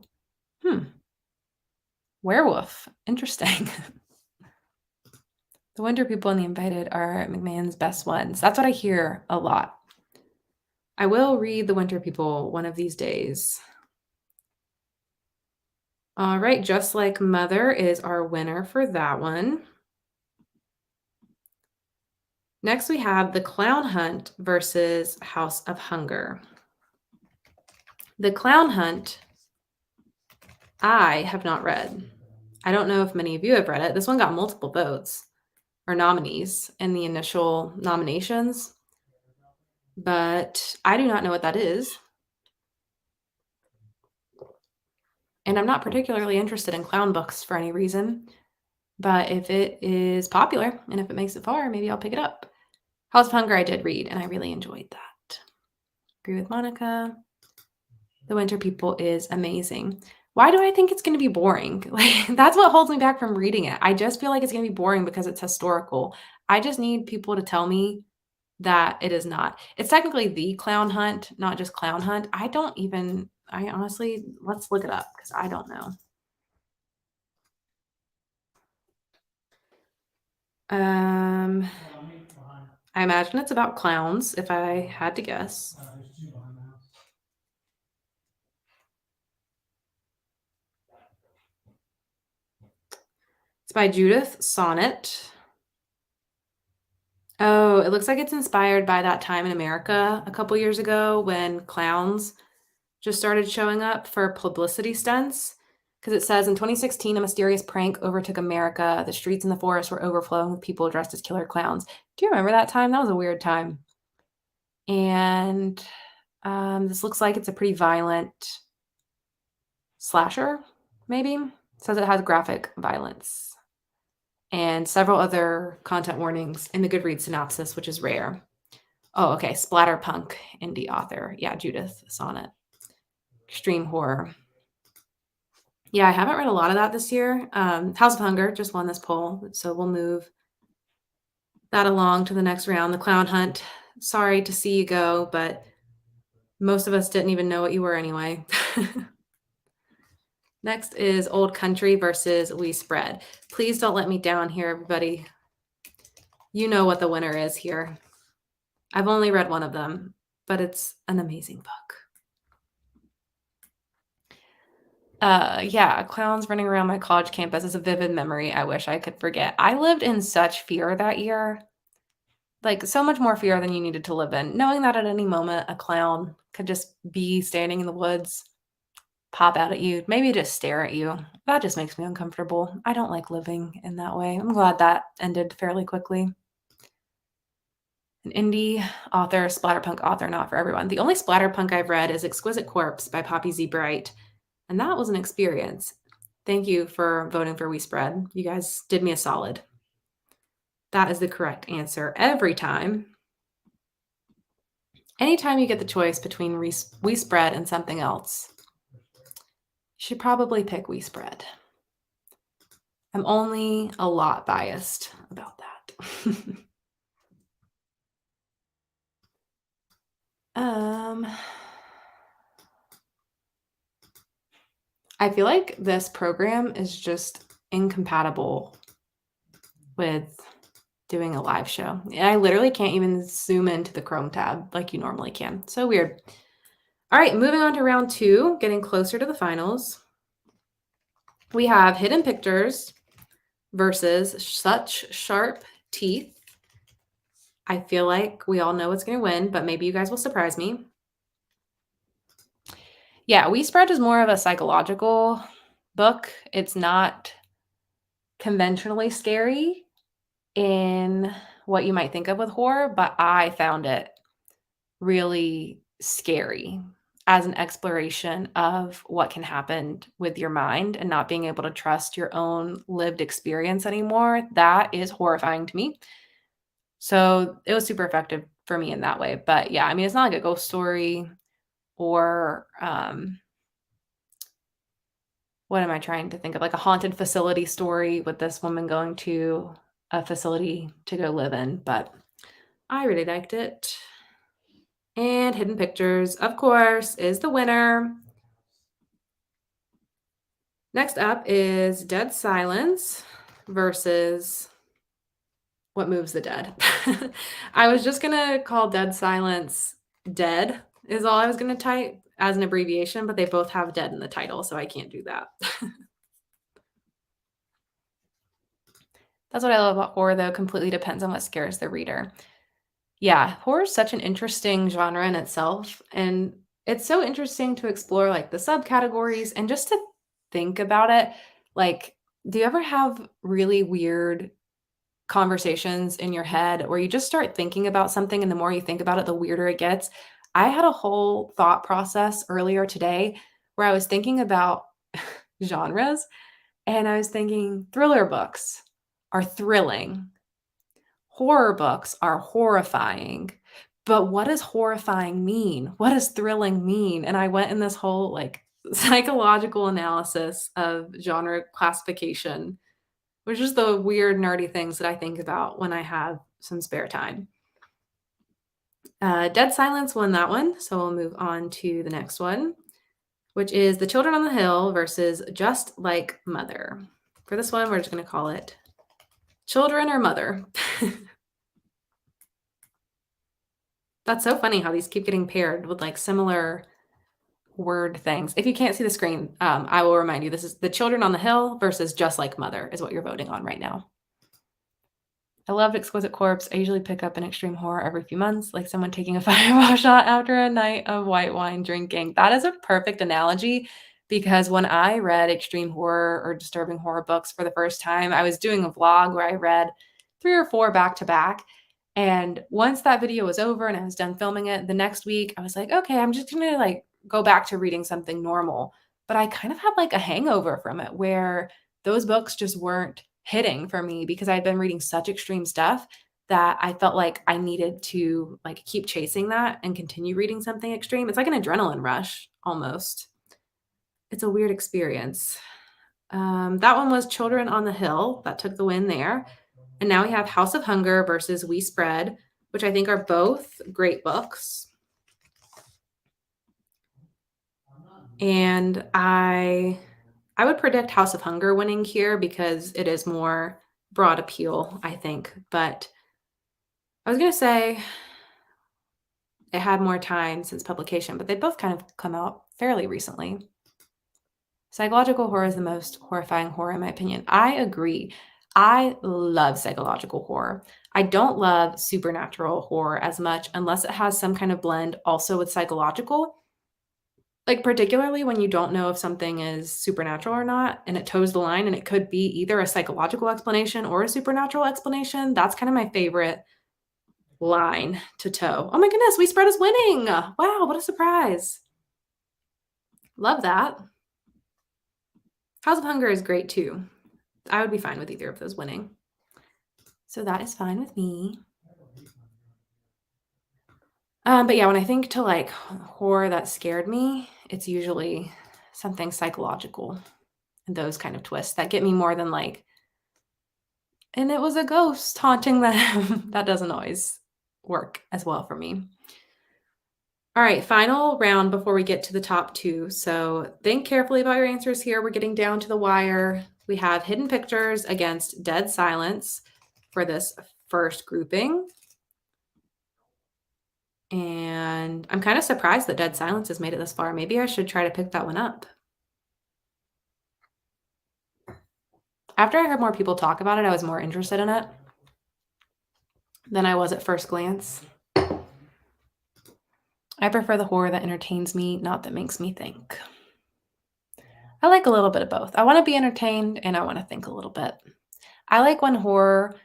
Werewolf. Interesting. The Winter People and The Invited are McMahon's best ones. That's what I hear a lot. I will read The Winter People one of these days. All right, Just Like Mother is our winner for that one. Next, we have The Clown Hunt versus House of Hunger. The Clown Hunt, I have not read. I don't know if many of you have read it. This one got multiple votes or nominees in the initial nominations, but I do not know what that is. And I'm not particularly interested in clown books for any reason, but if it is popular and if it makes it far, maybe I'll pick it up. House of Hunger I did read, and I really enjoyed that. Agree with Monica. The Winter People is amazing. Why do I think it's going to be boring? Like, that's what holds me back from reading it. I just feel like it's going to be boring because it's historical. I just need people to tell me that it is not. It's technically The Clown Hunt, not just Clown Hunt. I honestly, let's look it up because I don't know. I imagine it's about clowns, if I had to guess. It's by Judith Sonnet. Oh, it looks like it's inspired by that time in America a couple years ago when clowns just started showing up for publicity stunts. Because it says in 2016, a mysterious prank overtook America. The streets and the forest were overflowing with people dressed as killer clowns. Do you remember that time? That was a weird time. And this looks like it's a pretty violent slasher, maybe. It says it has graphic violence and several other content warnings in the Goodreads synopsis, which is rare. Oh, okay. Splatterpunk indie author. Yeah, Judith Sonnet. Extreme horror. Yeah, I haven't read a lot of that this year. House of Hunger just won this poll, so we'll move that along to the next round. The Clown Hunt. Sorry to see you go, but most of us didn't even know what you were anyway. Next is Old Country versus We Spread. Please don't let me down here, everybody. You know what the winner is here. I've only read one of them, but it's an amazing book. Yeah, clowns running around my college campus is a vivid memory I wish I could forget. I lived in such fear that year. Like, so much more fear than you needed to live in. Knowing that at any moment a clown could just be standing in the woods, pop out at you, maybe just stare at you. That just makes me uncomfortable. I don't like living in that way. I'm glad that ended fairly quickly. An indie author, splatterpunk author, not for everyone. The only splatterpunk I've read is Exquisite Corpse by Poppy Z. Bright, and that was an experience. Thank you for voting for We Spread. You guys did me a solid. That is the correct answer every time. Anytime you get the choice between We Spread and something else, you should probably pick We Spread. I'm only a lot biased about that. I feel like this program is just incompatible with doing a live show. I literally can't even zoom into the Chrome tab like you normally can. So weird. All right, moving on to round 2, getting closer to the finals. We have Hidden Pictures versus Such Sharp Teeth. I feel like we all know what's going to win, but maybe you guys will surprise me. Yeah, We Spread is more of a psychological book. It's not conventionally scary in what you might think of with horror, but I found it really scary as an exploration of what can happen with your mind and not being able to trust your own lived experience anymore. That is horrifying to me. So it was super effective for me in that way. But yeah, I mean, it's not like a ghost story or what am I trying to think of? Like a haunted facility story with this woman going to a facility to go live in. But I really liked it. And Hidden Pictures, of course, is the winner. Next up is Dead Silence versus What Moves the Dead. I was just going to call Dead Silence Dead is all I was going to type as an abbreviation, but they both have dead in the title, so I can't do that. That's what I love about horror, though. Completely depends on what scares the reader. Yeah, horror is such an interesting genre in itself, and it's so interesting to explore, like, the subcategories and just to think about it. Like, do you ever have really weird conversations in your head where you just start thinking about something, and the more you think about it, the weirder it gets? I had a whole thought process earlier today where I was thinking about genres, and I was thinking thriller books are thrilling. Horror books are horrifying, but what does horrifying mean? What does thrilling mean? And I went in this whole, like, psychological analysis of genre classification, which is the weird, nerdy things that I think about when I have some spare time. Dead Silence won that one, so we'll move on to the next one, which is The Children on the Hill versus Just Like Mother. For this one, we're just gonna call it Children or Mother. That's so funny how these keep getting paired with, like, similar word things. If you can't see the screen, I will remind you, this is The Children on the Hill versus Just Like Mother is what you're voting on right now. I loved Exquisite Corpse. I usually pick up an extreme horror every few months, like someone taking a fireball shot after a night of white wine drinking. That is a perfect analogy because when I read extreme horror or disturbing horror books for the first time, I was doing a vlog where I read 3 or 4 back to back. And once that video was over and I was done filming it, the next week I was like, okay, I'm just gonna, like, go back to reading something normal. But I kind of had, like, a hangover from it where those books just weren't hitting for me because I'd been reading such extreme stuff that I felt like I needed to, like, keep chasing that and continue reading something extreme. It's like an adrenaline rush almost. It's a weird experience. That one was Children on the Hill. That took the win there. And now we have House of Hunger versus We Spread, which I think are both great books. And I would predict House of Hunger winning here because it is more broad appeal, I think. But I was going to say it had more time since publication, but they both kind of come out fairly recently. Psychological horror is the most horrifying horror, in my opinion. I agree. I love psychological horror. I don't love supernatural horror as much unless it has some kind of blend also with psychological. Like, particularly when you don't know if something is supernatural or not, and it toes the line, and it could be either a psychological explanation or a supernatural explanation. That's kind of my favorite line to toe. Oh my goodness, We Spread is winning. Wow, what a surprise. Love that. House of Hunger is great too. I would be fine with either of those winning. So that is fine with me. But yeah, when I think to like horror that scared me, it's usually something psychological and those kind of twists that get me more than like, and it was a ghost haunting them. That doesn't always work as well for me. All right, final round before we get to the top two. So think carefully about your answers here. We're getting down to the wire. We have hidden pictures against dead silence for this first grouping. And I'm kind of surprised that dead silence has made it this far. Maybe I should try to pick that one up. After I heard more people talk about it, I was more interested in it than I was at first glance. I prefer the horror that entertains me, not that makes me think. I like a little bit of both. I want to be entertained and I want to think a little bit. I like when horror,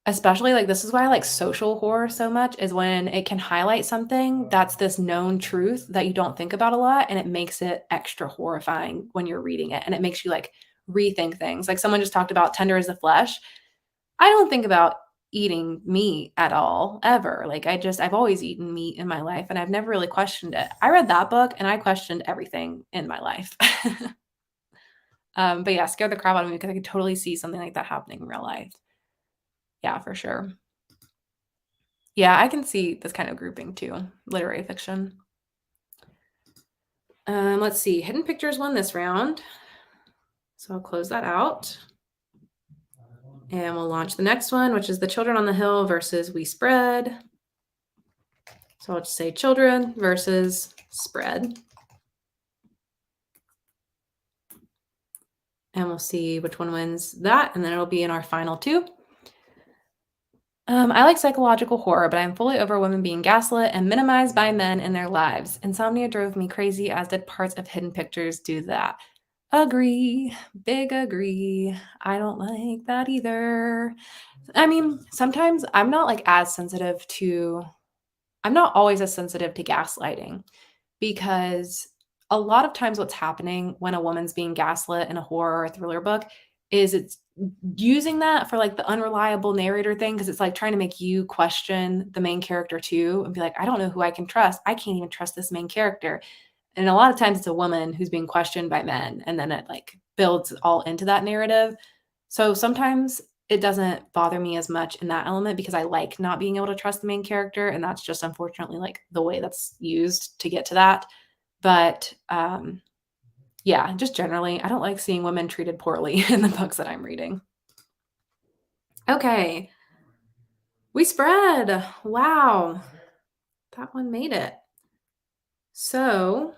especially like this is why I like social horror so much, is when it can highlight something that's this known truth that you don't think about a lot and it makes it extra horrifying when you're reading it and it makes you like rethink things. Like someone just talked about tender as the flesh. I don't think about eating meat at all ever. Like I've always eaten meat in my life and I've never really questioned it. I read that book and I questioned everything in my life. But yeah, scared the crap out of me because I could totally see something like that happening in real life. Yeah, for sure. Yeah, I can see this kind of grouping too. Literary fiction. Let's see. Hidden Pictures won this round. So I'll close that out. And we'll launch the next one, which is The Children on the Hill versus We Spread. So I'll just say children versus spread. And we'll see which one wins that. And then it'll be in our final two. I like psychological horror, but I'm fully over women being gaslit and minimized by men in their lives. Insomnia drove me crazy, as did parts of Hidden Pictures do that. Agree. Big agree. I don't like that either. I mean, sometimes I'm not always as sensitive to gaslighting because a lot of times what's happening when a woman's being gaslit in a horror or thriller book is it's using that for like the unreliable narrator thing because it's like trying to make you question the main character too and be like, I don't know who I can trust. I can't even trust this main character. And a lot of times it's a woman who's being questioned by men and then it like builds all into that narrative. So sometimes it doesn't bother me as much in that element because I like not being able to trust the main character. And that's just unfortunately like the way that's used to get to that. But yeah, just generally, I don't like seeing women treated poorly in the books that I'm reading. Okay. We Spread. Wow. That one made it. So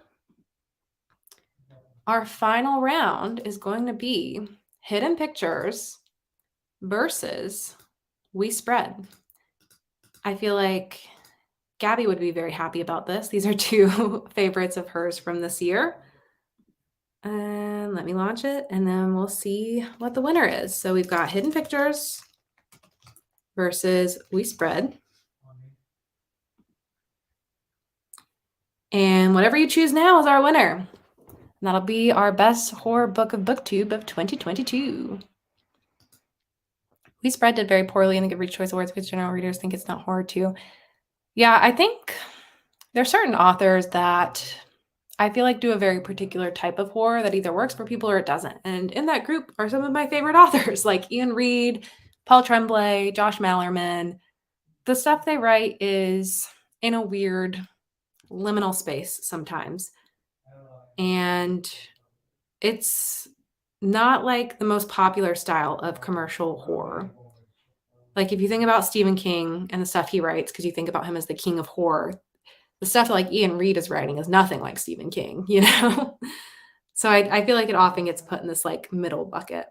our final round is going to be Hidden Pictures versus We Spread. I feel like Gabby would be very happy about this. These are two favorites of hers from this year. And let me launch it and then we'll see what the winner is. So we've got Hidden Pictures versus We Spread. And whatever you choose now is our winner. And that'll be our best horror book of BookTube of 2022. We Spread did very poorly in the Goodreads Choice Awards because general readers think it's not horror too. Yeah, I think there are certain authors that I feel like do a very particular type of horror that either works for people or it doesn't. And in that group are some of my favorite authors like Ian Reid, Paul Tremblay, Josh Mallerman. The stuff they write is in a weird liminal space sometimes. And it's not like the most popular style of commercial horror. Like if you think about Stephen King and the stuff he writes, because you think about him as the king of horror, the stuff that like Ian Reid is writing is nothing like Stephen King, you know? So I feel like it often gets put in this like middle bucket.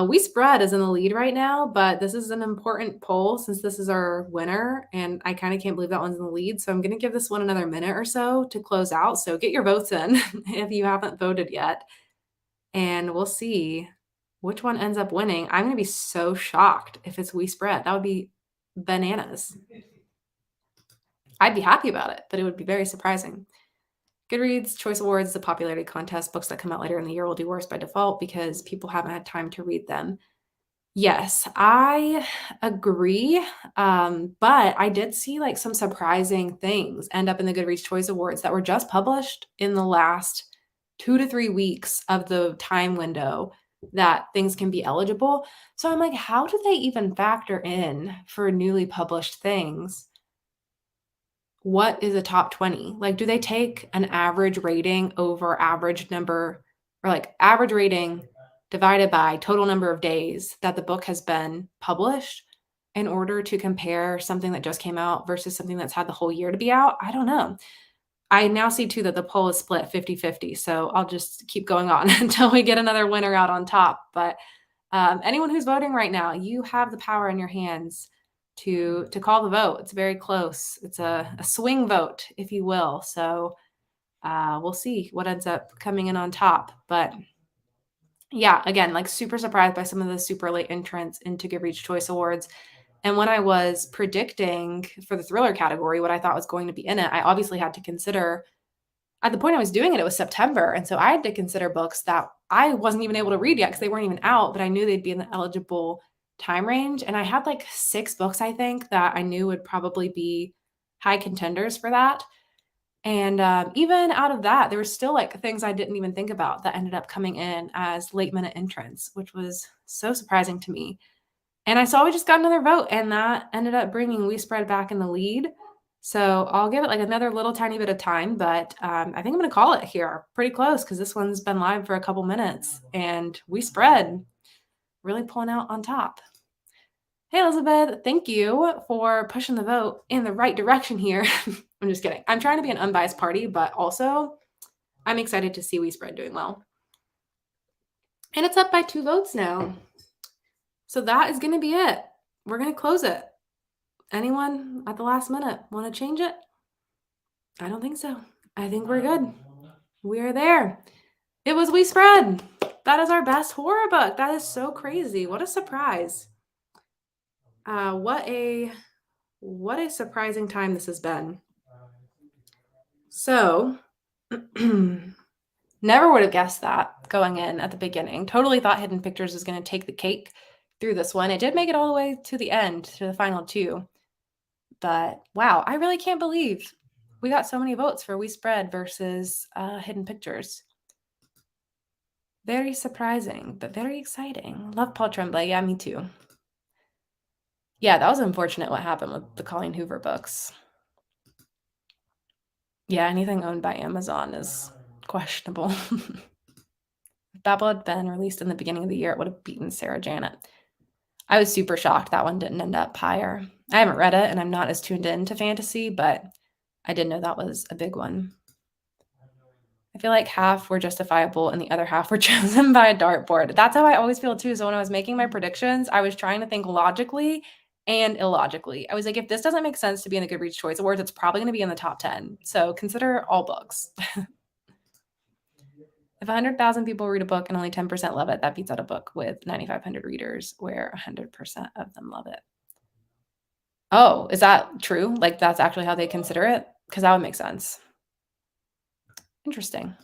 We Spread is in the lead right now, but this is an important poll since this is our winner, and I kind of can't believe that one's in the lead. So I'm going to give this one another minute or so to close out. So get your votes in if you haven't voted yet, and we'll see which one ends up winning. I'm going to be so shocked if it's We Spread. That would be bananas. I'd be happy about it, but it would be very surprising. Goodreads Choice Awards is a popularity contest. Books that come out later in the year will do worse by default because people haven't had time to read them Yes, I agree. But I did see like some surprising things end up in the Goodreads Choice Awards that were just published in the last 2 to 3 weeks of the time window that things can be eligible. So I'm like, how do they even factor in for newly published things? What is a top 20? Like, do they take an average rating over average number, or like average rating divided by total number of days that the book has been published in order to compare something that just came out versus something that's had the whole year to be out? I don't know. I now see too that the poll is split 50-50. So I'll just keep going on until we get another winner out on top. But anyone who's voting right now, you have the power in your hands to call the vote. It's very close. It's a swing vote, if you will. So we'll see what ends up coming in on top. But yeah, again, like super surprised by some of the super late entrants into Goodreads Choice Awards. And when I was predicting for the thriller category what I thought was going to be in it, I obviously had to consider, at the point I was doing it, it was September. And so I had to consider books that I wasn't even able to read yet because they weren't even out, but I knew they'd be in the eligible time range. And I had like 6 books, I think, that I knew would probably be high contenders for that. And even out of that, there were still like things I didn't even think about that ended up coming in as late minute entrants, which was so surprising to me. And I saw we just got another vote, and that ended up bringing We Spread back in the lead. So I'll give it like another little tiny bit of time, but I think I'm going to call it here pretty close because this one's been live for a couple minutes, and We Spread really pulling out on top. Hey, Elizabeth, thank you for pushing the vote in the right direction here. I'm just kidding. I'm trying to be an unbiased party, but also I'm excited to see We Spread doing well. And it's up by 2 votes now. So that is going to be it. We're going to close it. Anyone at the last minute want to change it? I don't think so. I think we're good. We're there. It was We Spread. That is our best horror book. That is so crazy. What a surprise. What a surprising time this has been. So, never would have guessed that going in at the beginning. Totally thought Hidden Pictures was going to take the cake through this one. It did make it all the way to the end, to the final 2. But wow, I really can't believe we got so many votes for We Spread versus Hidden Pictures. Very surprising, but very exciting. Love Paul Tremblay. Yeah, me too. Yeah, that was unfortunate what happened with the Colleen Hoover books. Yeah, anything owned by Amazon is questionable. If Babel had been released in the beginning of the year, it would have beaten Sarah Janet. I was super shocked that one didn't end up higher. I haven't read it, and I'm not as tuned in to fantasy, but I did know that was a big one. I feel like half were justifiable and the other half were chosen by a dartboard. That's how I always feel too. So when I was making my predictions, I was trying to think logically and illogically. I was like, if this doesn't make sense to be in the Goodreads Choice Awards, it's probably going to be in the top 10. So consider all books. If 100,000 people read a book and only 10% love it, that beats out a book with 9,500 readers where 100% of them love it. Oh, is that true? Like that's actually how they consider it? Because that would make sense. Interesting.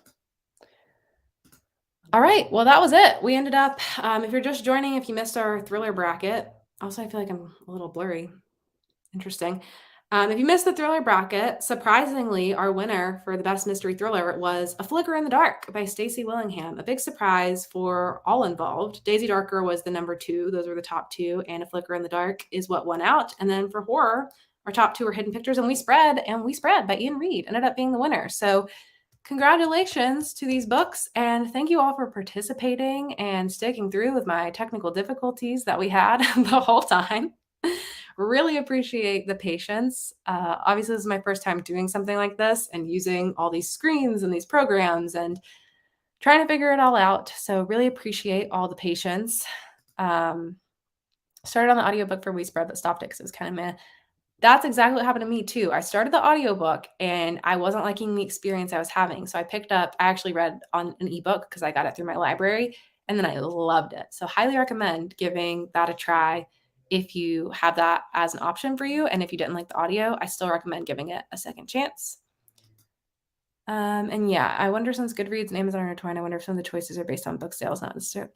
All right. Well, that was it. We ended up, if you're just joining, if you missed our thriller bracket, also, I feel like I'm a little blurry. Interesting. If you missed the thriller bracket, surprisingly, our winner for the best mystery thriller was A Flicker in the Dark by Stacey Willingham. A big surprise for all involved. Daisy Darker was the number 2. Those were the top 2. And A Flicker in the Dark is what won out. And then for horror, our top 2 were Hidden Pictures and We Spread. And We Spread by Ian Reid ended up being the winner. So congratulations to these books. And thank you all for participating and sticking through with my technical difficulties that we had the whole time. Really appreciate the patience. Obviously, this is my first time doing something like this and using all these screens and these programs and trying to figure it all out. So really appreciate all the patience. Started on the audiobook for We Spread, but stopped it because it was kind of meh. That's exactly what happened to me too. I started the audiobook and I wasn't liking the experience I was having. So I actually read on an ebook because I got it through my library and then I loved it. So highly recommend giving that a try if you have that as an option for you. And if you didn't like the audio, I still recommend giving it a second chance. And yeah, I wonder, since Goodreads and Amazon are intertwined, I wonder if some of the choices are based on book sales, not necessarily.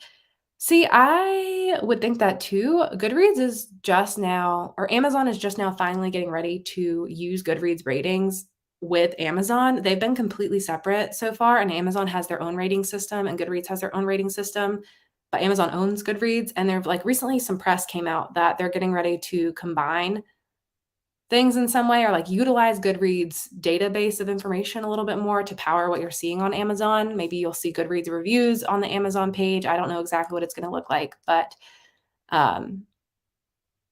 See, I would think that too. Goodreads is just now, or Amazon is just now finally getting ready to use Goodreads ratings with Amazon. They've been completely separate so far, and Amazon has their own rating system, and Goodreads has their own rating system. But Amazon owns Goodreads, and they're like recently some press came out that they're getting ready to combine things in some way or like utilize Goodreads database of information a little bit more to power what you're seeing on Amazon. Maybe you'll see Goodreads reviews on the Amazon page. I don't know exactly what it's going to look like, but um,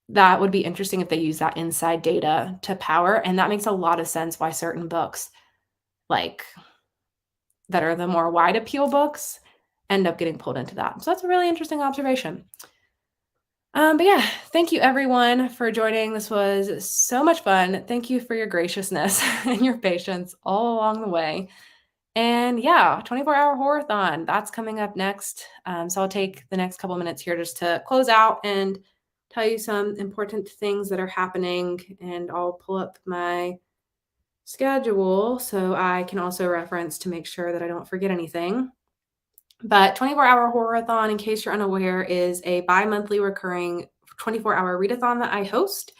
that would be interesting if they use that inside data to power. And that makes a lot of sense why certain books, like that are the more wide appeal books, end up getting pulled into that. So that's a really interesting observation. But yeah, thank you everyone for joining. This was so much fun. Thank you for your graciousness and your patience all along the way. And yeah, 24-hour horathon, that's coming up next. So I'll take the next couple minutes here just to close out and tell you some important things that are happening. And I'll pull up my schedule so I can also reference to make sure that I don't forget anything. But 24-hour horathon, in case you're unaware, is a bi-monthly recurring 24-hour readathon that I host.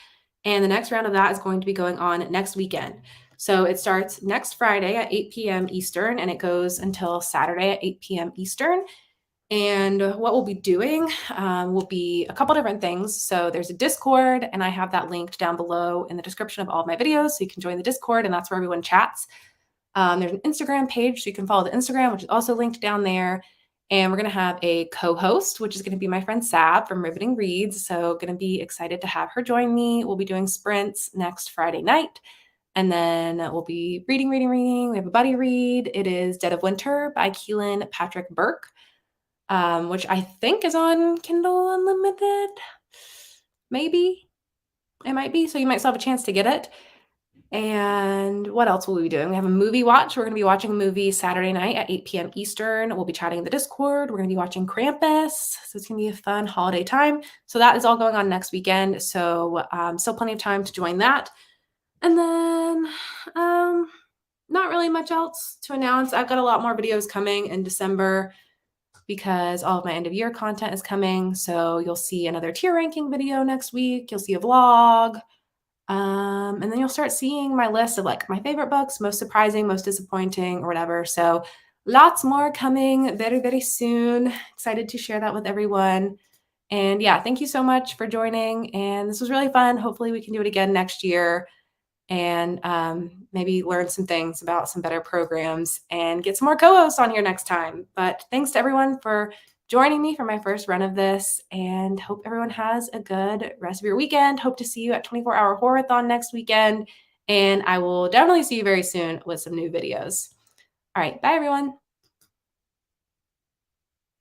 And the next round of that is going to be going on next weekend. So it starts next Friday at 8 p.m. Eastern, and it goes until Saturday at 8 p.m. Eastern. And what we'll be doing will be a couple different things. So there's a Discord, and I have that linked down below in the description of all of my videos. So you can join the Discord, and that's where everyone chats. There's an Instagram page, so you can follow the Instagram, which is also linked down there. And we're going to have a co-host, which is going to be my friend Sab from Riveting Reads. So going to be excited to have her join me. We'll be doing sprints next Friday night. And then we'll be reading. We have a buddy read. It is Dead of Winter by Keelan Patrick Burke, which I think is on Kindle Unlimited. Maybe. It might be. So you might still have a chance to get it. And what else will we be doing? We have a movie watch. We're going to be watching a movie Saturday night at 8 p.m. Eastern. We'll be chatting in the Discord. We're going to be watching Krampus. So it's going to be a fun holiday time. So that is all going on next weekend. So still plenty of time to join that. And then not really much else to announce. I've got a lot more videos coming in December because all of my end of year content is coming. So you'll see another tier ranking video next week. You'll see a vlog. And then you'll start seeing my list of like my favorite books, most surprising, most disappointing, or whatever. So lots more coming very, very soon. Excited to share that with everyone. And yeah, thank you so much for joining. And this was really fun. Hopefully we can do it again next year and maybe learn some things about some better programs and get some more co-hosts on here next time. But thanks to everyone for joining me for my first run of this, and hope everyone has a good rest of your weekend. Hope to see you at 24-hour horathon next weekend, and I will definitely see you very soon with some new videos. All right, bye everyone.